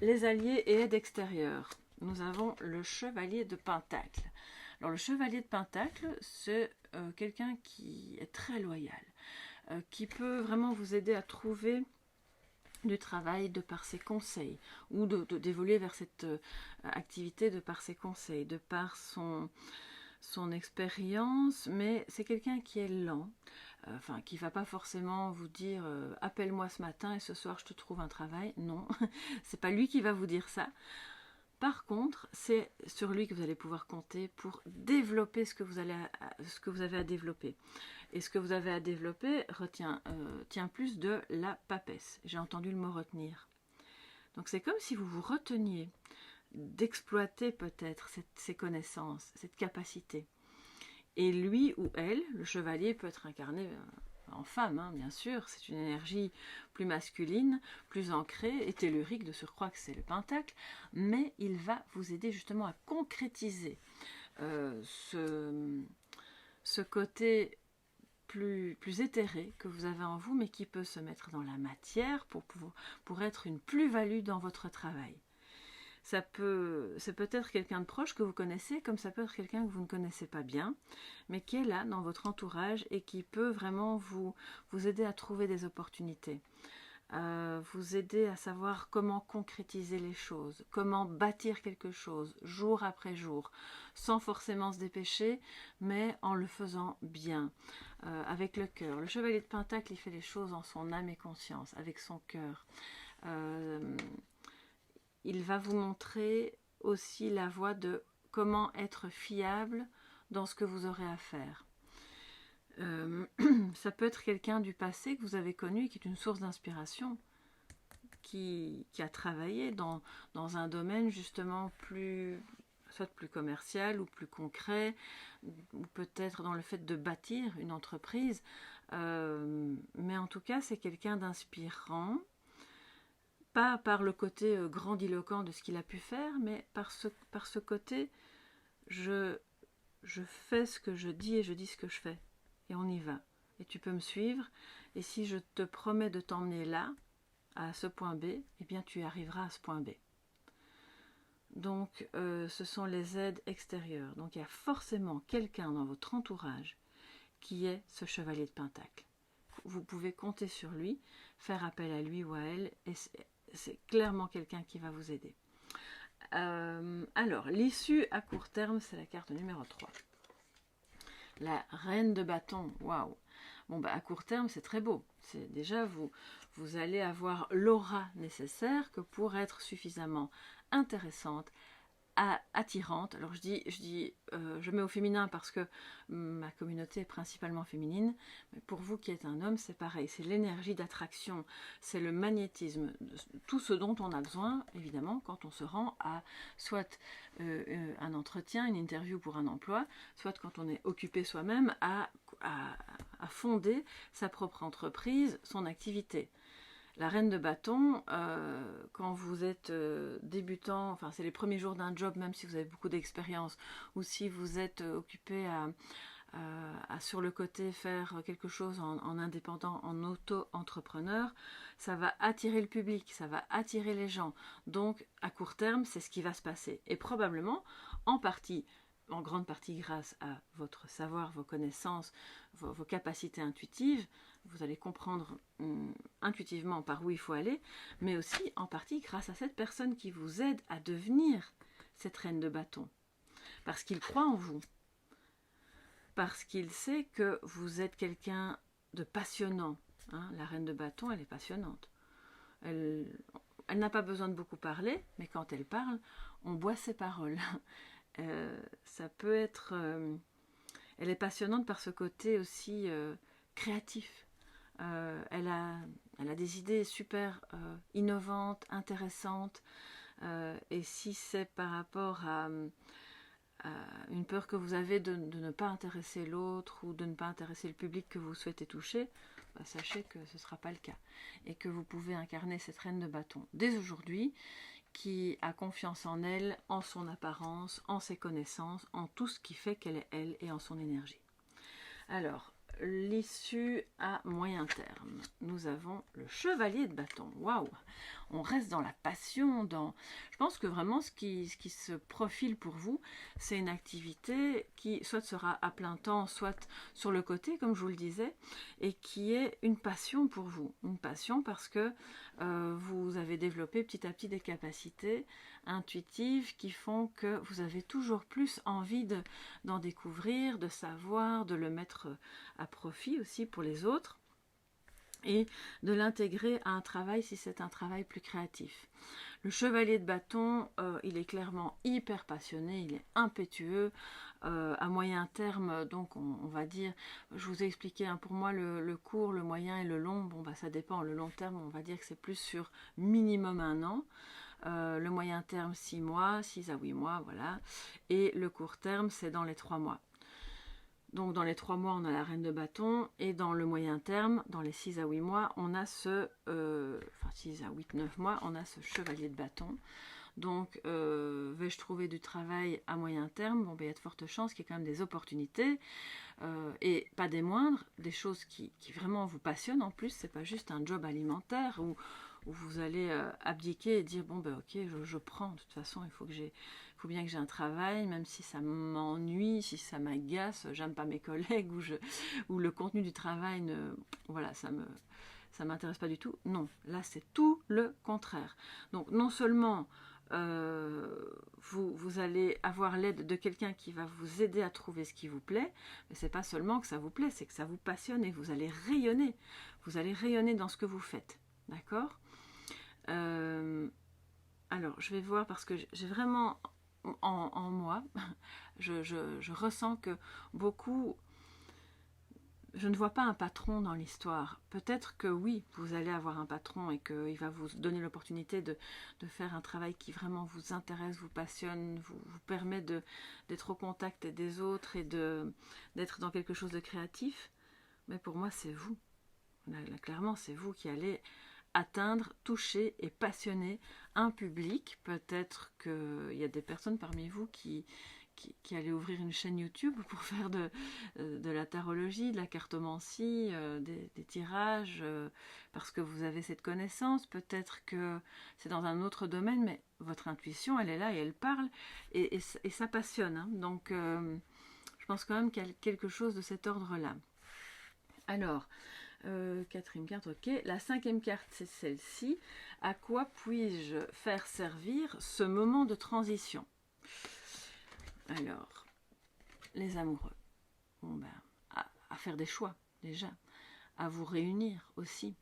Les alliés et aides extérieures. Nous avons le chevalier de Pentacle. Alors, le chevalier de Pentacle, c'est quelqu'un qui est très loyal, qui peut vraiment vous aider à trouver du travail de par ses conseils, ou d'évoluer vers cette activité de par ses conseils, de par son expérience, mais c'est quelqu'un qui est lent, qui ne va pas forcément vous dire appelle-moi ce matin et ce soir je te trouve un travail. Non, c'est pas lui qui va vous dire ça. Par contre, c'est sur lui que vous allez pouvoir compter pour développer ce que vous avez à développer. Et ce que vous avez à développer tient plus de la papesse. J'ai entendu le mot retenir. Donc c'est comme si vous vous reteniez d'exploiter peut-être ces connaissances, cette capacité. Et lui ou elle, le chevalier, peut être incarné en femme, hein, bien sûr. C'est une énergie plus masculine, plus ancrée et tellurique, de surcroît que c'est le pentacle, mais il va vous aider justement à concrétiser ce côté plus éthéré que vous avez en vous, mais qui peut se mettre dans la matière pour être une plus-value dans votre travail. C'est peut-être quelqu'un de proche que vous connaissez, comme ça peut être quelqu'un que vous ne connaissez pas bien, mais qui est là dans votre entourage et qui peut vraiment vous aider à trouver des opportunités, vous aider à savoir comment concrétiser les choses, comment bâtir quelque chose jour après jour, sans forcément se dépêcher, mais en le faisant bien, avec le cœur. Le chevalier de Pentacle, il fait les choses en son âme et conscience, avec son cœur. Il va vous montrer aussi la voie de comment être fiable dans ce que vous aurez à faire. Ça peut être quelqu'un du passé que vous avez connu, qui est une source d'inspiration, qui a travaillé dans un domaine justement soit plus commercial ou plus concret, ou peut-être dans le fait de bâtir une entreprise. Mais en tout cas, c'est quelqu'un d'inspirant. Pas par le côté grandiloquent de ce qu'il a pu faire, mais par ce côté, je fais ce que je dis et je dis ce que je fais. Et on y va. Et tu peux me suivre. Et si je te promets de t'emmener là, à ce point B, eh bien tu arriveras à ce point B. Donc, ce sont les aides extérieures. Donc, il y a forcément quelqu'un dans votre entourage qui est ce chevalier de Pentacle. Vous pouvez compter sur lui, faire appel à lui ou à elle, et c'est clairement quelqu'un qui va vous aider. Alors, l'issue à court terme, c'est la carte numéro 3. La reine de bâton, waouh. Bon, à court terme, c'est très beau. Déjà, vous vous allez avoir l'aura nécessaire que pour être suffisamment intéressante, attirante. Alors je mets au féminin parce que ma communauté est principalement féminine, mais pour vous qui êtes un homme, c'est pareil, c'est l'énergie d'attraction, c'est le magnétisme, tout ce dont on a besoin, évidemment, quand on se rend à soit un entretien, une interview pour un emploi, soit quand on est occupé soi-même à fonder sa propre entreprise, son activité. La reine de bâton, quand vous êtes débutant, enfin c'est les premiers jours d'un job, même si vous avez beaucoup d'expérience, ou si vous êtes occupé à sur le côté faire quelque chose en indépendant, en auto-entrepreneur, ça va attirer le public, ça va attirer les gens. Donc à court terme, c'est ce qui va se passer. Et probablement, en grande partie grâce à votre savoir, vos connaissances, vos capacités intuitives, vous allez comprendre intuitivement par où il faut aller, mais aussi en partie grâce à cette personne qui vous aide à devenir cette reine de bâton. Parce qu'il croit en vous. Parce qu'il sait que vous êtes quelqu'un de passionnant. Hein, la reine de bâton, elle est passionnante. Elle n'a pas besoin de beaucoup parler, mais quand elle parle, on boit ses paroles. Ça peut être... elle est passionnante par ce côté aussi créatif. Elle a des idées super innovantes, intéressantes. Et si c'est par rapport à une peur que vous avez de ne pas intéresser l'autre ou de ne pas intéresser le public que vous souhaitez toucher, bah, sachez que ce ne sera pas le cas. Et que vous pouvez incarner cette reine de bâton dès aujourd'hui, qui a confiance en elle, en son apparence, en ses connaissances, en tout ce qui fait qu'elle est elle et en son énergie. Alors, l'issue à moyen terme. Nous avons le chevalier de bâton. Waouh! On reste dans la passion, je pense que vraiment ce qui se profile pour vous, c'est une activité qui soit sera à plein temps, soit sur le côté, comme je vous le disais, et qui est une passion pour vous. Une passion parce que vous avez développé petit à petit des capacités intuitives qui font que vous avez toujours plus envie d'en découvrir, de savoir, de le mettre à profit aussi pour les autres et de l'intégrer à un travail si c'est un travail plus créatif. Le chevalier de bâton, il est clairement hyper passionné, il est impétueux, à moyen terme, donc on va dire, je vous ai expliqué, hein, pour moi le court, le moyen et le long, bon bah ça dépend, le long terme on va dire que c'est plus sur minimum 1 an, le moyen terme 6 mois, 6 à 8 mois, voilà, et le court terme c'est dans les 3 mois. Donc dans les 3 mois, on a la reine de bâton, et dans le moyen terme, dans les 6 à 8 mois, on a 6 à 8, 9 mois, on a ce chevalier de bâton. Donc, vais-je trouver du travail à moyen terme? Bon, ben, il y a de fortes chances qu'il y ait quand même des opportunités, et pas des moindres, des choses qui vraiment vous passionnent en plus, c'est pas juste un job alimentaire où vous allez abdiquer et dire, bon, ben ok, je prends, de toute façon, il faut bien que j'ai un travail, même si ça m'ennuie, si ça m'agace, j'aime pas mes collègues, ou le contenu du travail, voilà, ça m'intéresse pas du tout. Non, là c'est tout le contraire. Donc non seulement vous allez avoir l'aide de quelqu'un qui va vous aider à trouver ce qui vous plaît, mais c'est pas seulement que ça vous plaît, c'est que ça vous passionne et vous allez rayonner. Vous allez rayonner dans ce que vous faites. D'accord ? Alors, je vais voir parce que j'ai vraiment en moi, je ressens que beaucoup, je ne vois pas un patron dans l'histoire. Peut-être que oui, vous allez avoir un patron et qu'il va vous donner l'opportunité de faire un travail qui vraiment vous intéresse, vous passionne, vous permet d'être au contact des autres et d'être dans quelque chose de créatif. Mais pour moi, c'est vous. Là, clairement, c'est vous qui allez atteindre, toucher et passionner un public. Peut-être qu'il y a des personnes parmi vous qui allaient ouvrir une chaîne YouTube pour faire de la tarologie, de la cartomancie, des tirages, parce que vous avez cette connaissance. Peut-être que c'est dans un autre domaine, mais votre intuition, elle est là et elle parle, et ça passionne. Hein. Donc, je pense quand même qu'il y a quelque chose de cet ordre-là. Alors, quatrième carte, ok. La cinquième carte, c'est celle-ci. À quoi puis-je faire servir ce moment de transition? Alors, les amoureux. Bon ben, à faire des choix, déjà. À vous réunir aussi.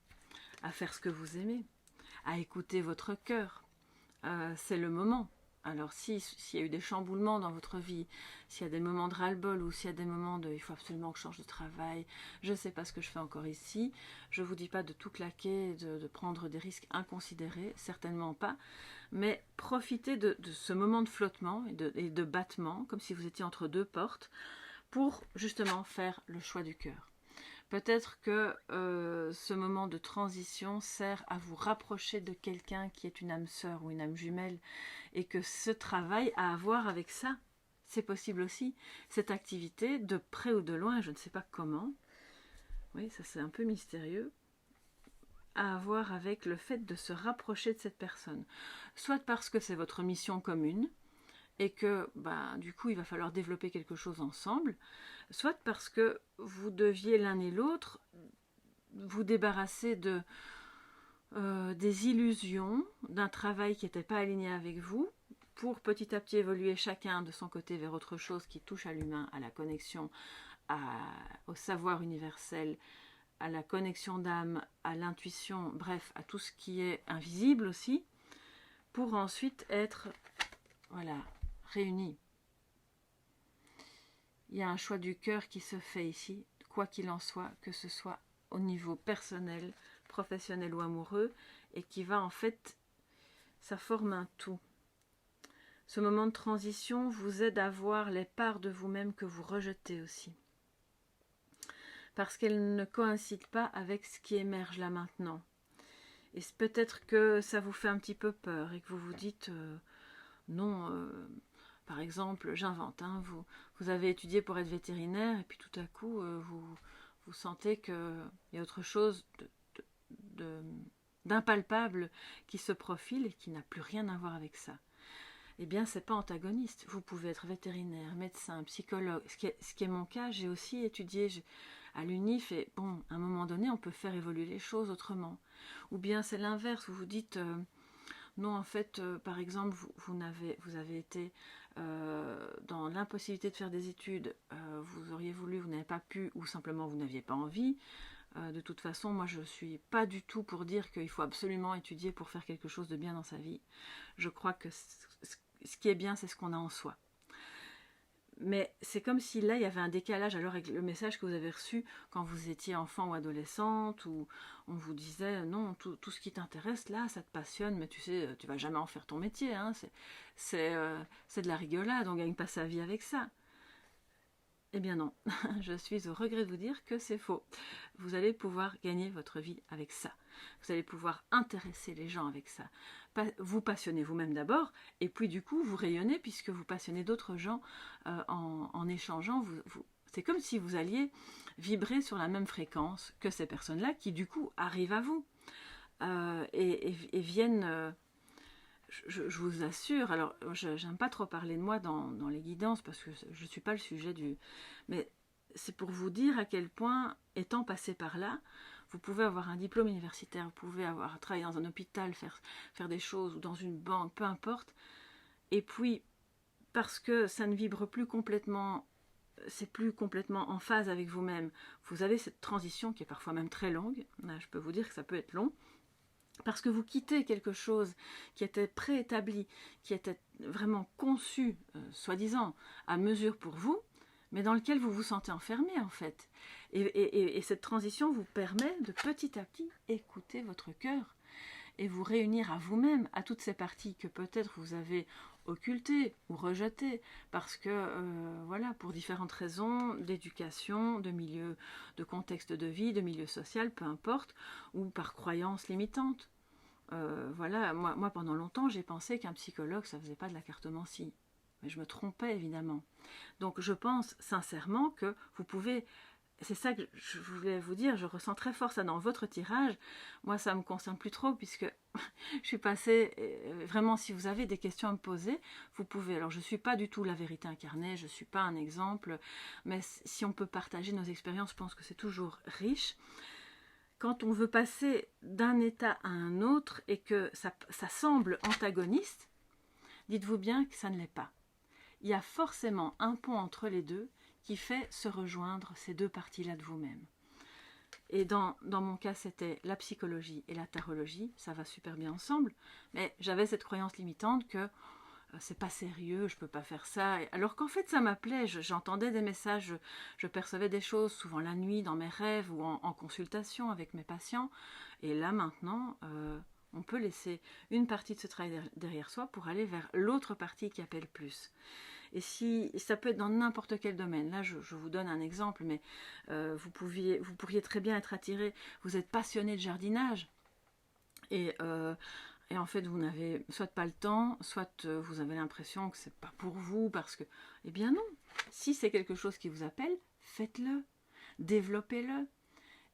à faire ce que vous aimez, à écouter votre cœur. C'est le moment. Alors s'il y a eu des chamboulements dans votre vie, s'il y a des moments de ras-le-bol ou s'il y a des moments de il faut absolument que je change de travail, je ne sais pas ce que je fais encore ici, je ne vous dis pas de tout claquer, de prendre des risques inconsidérés, certainement pas, mais profitez de ce moment de flottement et de battement, comme si vous étiez entre deux portes, pour justement faire le choix du cœur. Peut-être que ce moment de transition sert à vous rapprocher de quelqu'un qui est une âme sœur ou une âme jumelle et que ce travail a à voir avec ça. C'est possible aussi. Cette activité, de près ou de loin, je ne sais pas comment, oui, ça c'est un peu mystérieux, a à voir avec le fait de se rapprocher de cette personne. Soit parce que c'est votre mission commune, et que du coup il va falloir développer quelque chose ensemble, soit parce que vous deviez l'un et l'autre vous débarrasser des illusions, d'un travail qui n'était pas aligné avec vous, pour petit à petit évoluer chacun de son côté vers autre chose qui touche à l'humain, à la connexion, au savoir universel, à la connexion d'âme, à l'intuition, bref, à tout ce qui est invisible aussi, pour ensuite être, voilà, réunis. Il y a un choix du cœur qui se fait ici, quoi qu'il en soit, que ce soit au niveau personnel, professionnel ou amoureux, et qui va en fait, ça forme un tout. Ce moment de transition vous aide à voir les parts de vous-même que vous rejetez aussi. Parce qu'elles ne coïncident pas avec ce qui émerge là maintenant. Et peut-être que ça vous fait un petit peu peur et que vous vous dites non, par exemple, j'invente, hein, vous avez étudié pour être vétérinaire et puis tout à coup vous sentez qu'il y a autre chose d'impalpable qui se profile et qui n'a plus rien à voir avec ça. Eh bien, c'est pas antagoniste. Vous pouvez être vétérinaire, médecin, psychologue. Ce qui est mon cas, j'ai aussi étudié à l'UNIF et bon, à un moment donné, on peut faire évoluer les choses autrement. Ou bien c'est l'inverse, vous vous dites non, en fait, par exemple, vous avez été dans l'impossibilité de faire des études, vous auriez voulu, vous n'avez pas pu, ou simplement vous n'aviez pas envie. De toute façon, moi je ne suis pas du tout pour dire qu'il faut absolument étudier pour faire quelque chose de bien dans sa vie. Je crois que ce qui est bien, c'est ce qu'on a en soi. Mais c'est comme si là, il y avait un décalage alors avec le message que vous avez reçu quand vous étiez enfant ou adolescente, où on vous disait non, tout ce qui t'intéresse là, ça te passionne, mais tu sais, tu vas jamais en faire ton métier, hein, c'est de la rigolade, on gagne pas sa vie avec ça. Eh bien non, je suis au regret de vous dire que c'est faux. Vous allez pouvoir gagner votre vie avec ça. Vous allez pouvoir intéresser les gens avec ça. Vous passionnez vous-même d'abord, et puis du coup, vous rayonnez puisque vous passionnez d'autres gens en échangeant. C'est comme si vous alliez vibrer sur la même fréquence que ces personnes-là qui du coup arrivent à vous et viennent... Je vous assure, alors j'aime pas trop parler de moi dans les guidances parce que je ne suis pas le sujet du... Mais c'est pour vous dire à quel point, étant passé par là, vous pouvez avoir un diplôme universitaire, vous pouvez avoir travaillé dans un hôpital, faire des choses, ou dans une banque, peu importe. Et puis, parce que ça ne vibre plus complètement, c'est plus complètement en phase avec vous-même, vous avez cette transition qui est parfois même très longue. Là, je peux vous dire que ça peut être long. Parce que vous quittez quelque chose qui était préétabli, qui était vraiment conçu, soi-disant, à mesure pour vous, mais dans lequel vous vous sentez enfermé en fait. Et cette transition vous permet de petit à petit écouter votre cœur et vous réunir à vous-même, à toutes ces parties que peut-être vous avez occultées ou rejetées, parce que, voilà, pour différentes raisons, d'éducation, de milieu, de contexte de vie, de milieu social, peu importe, ou par croyances limitantes. Voilà, moi pendant longtemps, j'ai pensé qu'un psychologue, ça faisait pas de la cartomancie. Mais je me trompais évidemment. Donc je pense sincèrement que vous pouvez... C'est ça que je voulais vous dire, je ressens très fort ça dans votre tirage. Moi, ça ne me concerne plus trop puisque je suis passée... Vraiment, si vous avez des questions à me poser, vous pouvez. Alors, je ne suis pas du tout la vérité incarnée, je ne suis pas un exemple, mais si on peut partager nos expériences, je pense que c'est toujours riche. Quand on veut passer d'un état à un autre et que ça semble antagoniste, dites-vous bien que ça ne l'est pas. Il y a forcément un pont entre les deux qui fait se rejoindre ces deux parties-là de vous-même. Et dans mon cas, c'était la psychologie et la tarologie, ça va super bien ensemble, mais j'avais cette croyance limitante que c'est pas sérieux, je peux pas faire ça, alors qu'en fait ça m'appelait, j'entendais des messages, je percevais des choses, souvent la nuit, dans mes rêves ou en consultation avec mes patients, et là maintenant, on peut laisser une partie de ce travail derrière soi pour aller vers l'autre partie qui appelle plus. Et si ça peut être dans n'importe quel domaine, là je vous donne un exemple, mais vous pourriez très bien être attiré, vous êtes passionné de jardinage, et en fait vous n'avez soit pas le temps, soit vous avez l'impression que c'est pas pour vous, parce que, eh bien non, si c'est quelque chose qui vous appelle, faites-le, développez-le,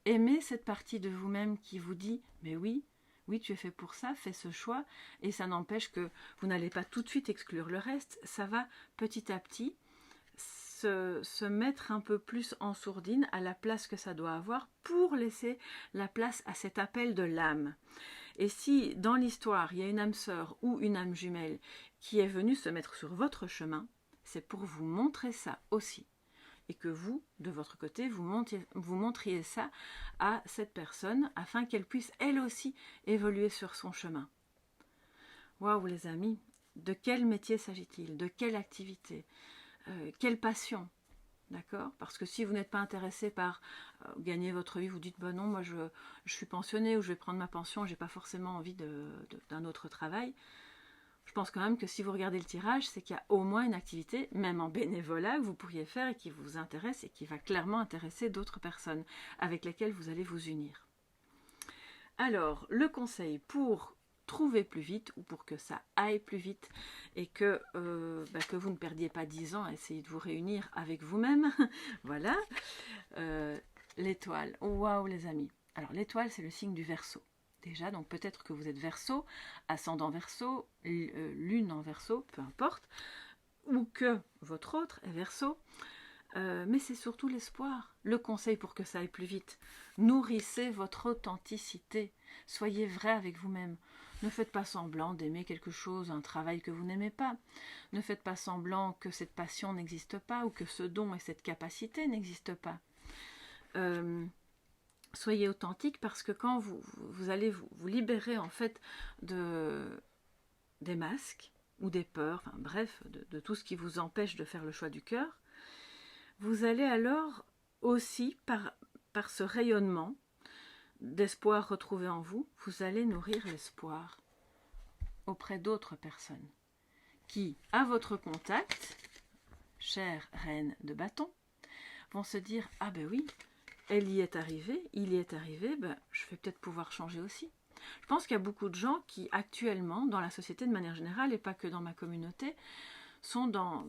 aimez cette partie de vous-même qui vous dit, mais oui, tu es fait pour ça, fais ce choix, et ça n'empêche que vous n'allez pas tout de suite exclure le reste, ça va petit à petit se mettre un peu plus en sourdine à la place que ça doit avoir pour laisser la place à cet appel de l'âme. Et si dans l'histoire, il y a une âme sœur ou une âme jumelle qui est venue se mettre sur votre chemin, c'est pour vous montrer ça aussi. Et que vous, de votre côté, vous montriez ça à cette personne afin qu'elle puisse elle aussi évoluer sur son chemin. Waouh les amis, de quel métier s'agit-il? De quelle activité? Quelle passion? D'accord? Parce que si vous n'êtes pas intéressé par gagner votre vie, vous dites bah non, moi je suis pensionné ou je vais prendre ma pension, j'ai pas forcément envie d'un autre travail. Je pense quand même que si vous regardez le tirage, c'est qu'il y a au moins une activité, même en bénévolat, que vous pourriez faire et qui vous intéresse et qui va clairement intéresser d'autres personnes avec lesquelles vous allez vous unir. Alors, le conseil pour trouver plus vite ou pour que ça aille plus vite et que vous ne perdiez pas 10 ans à essayer de vous réunir avec vous-même, voilà, l'étoile. Waouh les amis. Alors l'étoile, c'est le signe du Verseau. Déjà, donc peut-être que vous êtes Verseau, ascendant Verseau, lune en Verseau, peu importe, ou que votre autre est Verseau, mais c'est surtout l'espoir. Le conseil pour que ça aille plus vite, nourrissez votre authenticité, soyez vrai avec vous-même. Ne faites pas semblant d'aimer quelque chose, un travail que vous n'aimez pas. Ne faites pas semblant que cette passion n'existe pas ou que ce don et cette capacité n'existent pas. Soyez authentique, parce que quand vous allez vous libérer en fait des masques ou des peurs, enfin bref, de tout ce qui vous empêche de faire le choix du cœur, vous allez alors aussi, par ce rayonnement d'espoir retrouvé en vous, vous allez nourrir l'espoir auprès d'autres personnes qui, à votre contact, chère reine de bâton, vont se dire « Ah ben oui, elle y est arrivée, il y est arrivé, ben, je vais peut-être pouvoir changer aussi. » Je pense qu'il y a beaucoup de gens qui, actuellement, dans la société de manière générale, et pas que dans ma communauté, sont dans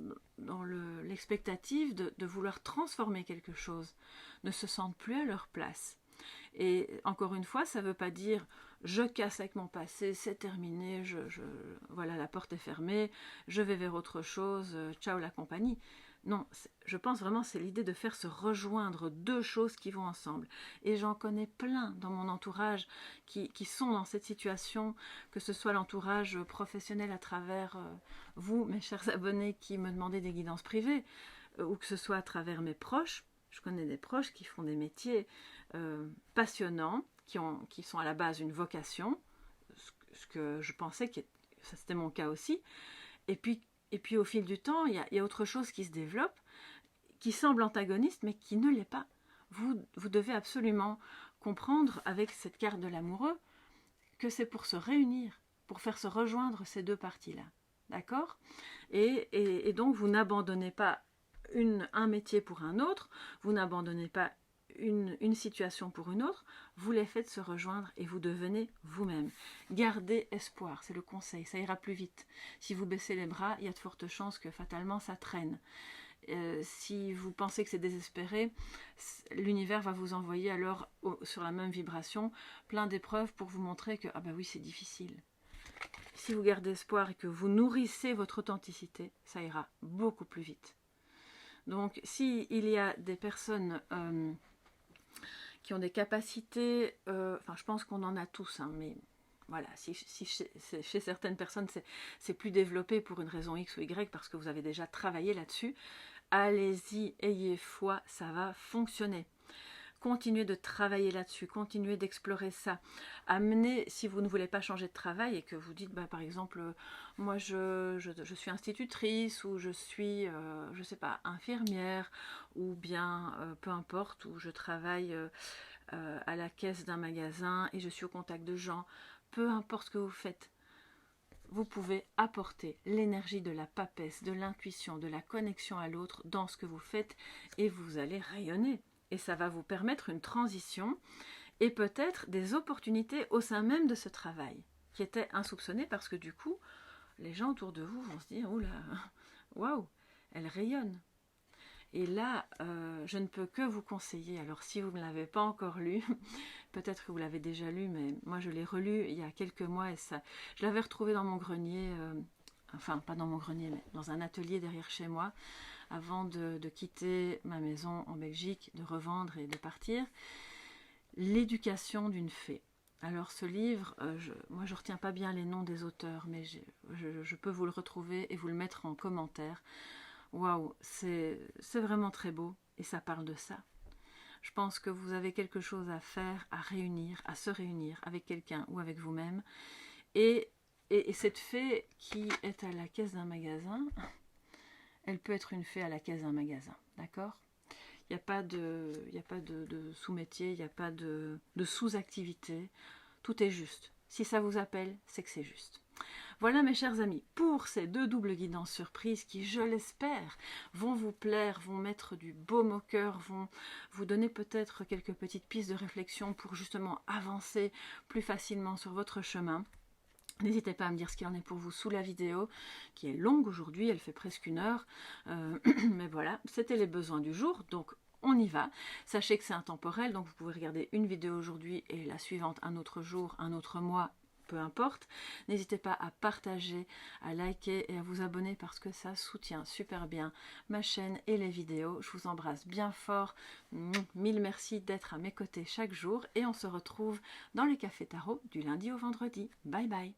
l'expectative de vouloir transformer quelque chose, ne se sentent plus à leur place. Et encore une fois, ça ne veut pas dire je casse avec mon passé, c'est terminé, voilà, la porte est fermée, je vais vers autre chose, ciao la compagnie. Non, je pense vraiment c'est l'idée de faire se rejoindre deux choses qui vont ensemble. Et j'en connais plein dans mon entourage qui sont dans cette situation, que ce soit l'entourage professionnel à travers vous, mes chers abonnés, qui me demandez des guidances privées, ou que ce soit à travers mes proches. Je connais des proches qui font des métiers passionnants, qui sont à la base une vocation, ce que je pensais que c'était mon cas aussi. Et puis au fil du temps, il y a autre chose qui se développe, qui semble antagoniste, mais qui ne l'est pas. Vous devez absolument comprendre avec cette carte de l'amoureux que c'est pour se réunir, pour faire se rejoindre ces deux parties-là. D'accord ? Et donc vous n'abandonnez pas un métier pour un autre, vous n'abandonnez pas une situation pour une autre, vous les faites se rejoindre et vous devenez vous-même. Gardez espoir, c'est le conseil, ça ira plus vite. Si vous baissez les bras, il y a de fortes chances que fatalement ça traîne. Si vous pensez que c'est désespéré, l'univers va vous envoyer alors sur la même vibration plein d'épreuves pour vous montrer que ah bah oui c'est difficile. Si vous gardez espoir et que vous nourrissez votre authenticité, ça ira beaucoup plus vite. Donc s'il y a des personnes qui ont des capacités, enfin je pense qu'on en a tous, hein, mais voilà, si chez certaines personnes c'est plus développé pour une raison X ou Y parce que vous avez déjà travaillé là-dessus, allez-y, ayez foi, ça va fonctionner. continuez de travailler là-dessus, continuez d'explorer ça. Amenez, si vous ne voulez pas changer de travail et que vous dites, bah, par exemple, moi je suis institutrice ou je suis, je sais pas, infirmière ou bien peu importe, ou je travaille à la caisse d'un magasin et je suis au contact de gens, peu importe ce que vous faites, vous pouvez apporter l'énergie de la papesse, de l'intuition, de la connexion à l'autre dans ce que vous faites et vous allez rayonner. Et ça va vous permettre une transition et peut-être des opportunités au sein même de ce travail qui étaient insoupçonnées parce que du coup, les gens autour de vous vont se dire « Oula, waouh, elle rayonne ». Et là, je ne peux que vous conseiller, alors si vous ne l'avez pas encore lu, peut-être que vous l'avez déjà lu, mais moi je l'ai relu il y a quelques mois et ça, je l'avais retrouvé dans mon grenier, enfin pas dans mon grenier, mais dans un atelier derrière chez moi, avant de quitter ma maison en Belgique, de revendre et de partir. L'éducation d'une fée. Alors ce livre, moi je ne retiens pas bien les noms des auteurs, mais je peux vous le retrouver et vous le mettre en commentaire. Waouh, c'est vraiment très beau et ça parle de ça. Je pense que vous avez quelque chose à faire, à réunir, à se réunir avec quelqu'un ou avec vous-même. Et cette fée qui est à la caisse d'un magasin, elle peut être une fée à la caisse d'un magasin, d'accord ? Il n'y a pas de sous-métier, il n'y a pas de sous-activité. Tout est juste. Si ça vous appelle, c'est que c'est juste. Voilà mes chers amis, pour ces 2 doubles guidances surprises qui, je l'espère, vont vous plaire, vont mettre du baume au cœur, vont vous donner peut-être quelques petites pistes de réflexion pour justement avancer plus facilement sur votre chemin. N'hésitez pas à me dire ce qu'il en est pour vous sous la vidéo, qui est longue aujourd'hui, elle fait presque 1 heure. Mais voilà, c'était les besoins du jour, donc on y va. Sachez que c'est intemporel, donc vous pouvez regarder une vidéo aujourd'hui et la suivante un autre jour, un autre mois, peu importe. N'hésitez pas à partager, à liker et à vous abonner parce que ça soutient super bien ma chaîne et les vidéos. Je vous embrasse bien fort. Mille merci d'être à mes côtés chaque jour et on se retrouve dans le Café Tarot du lundi au vendredi. Bye bye.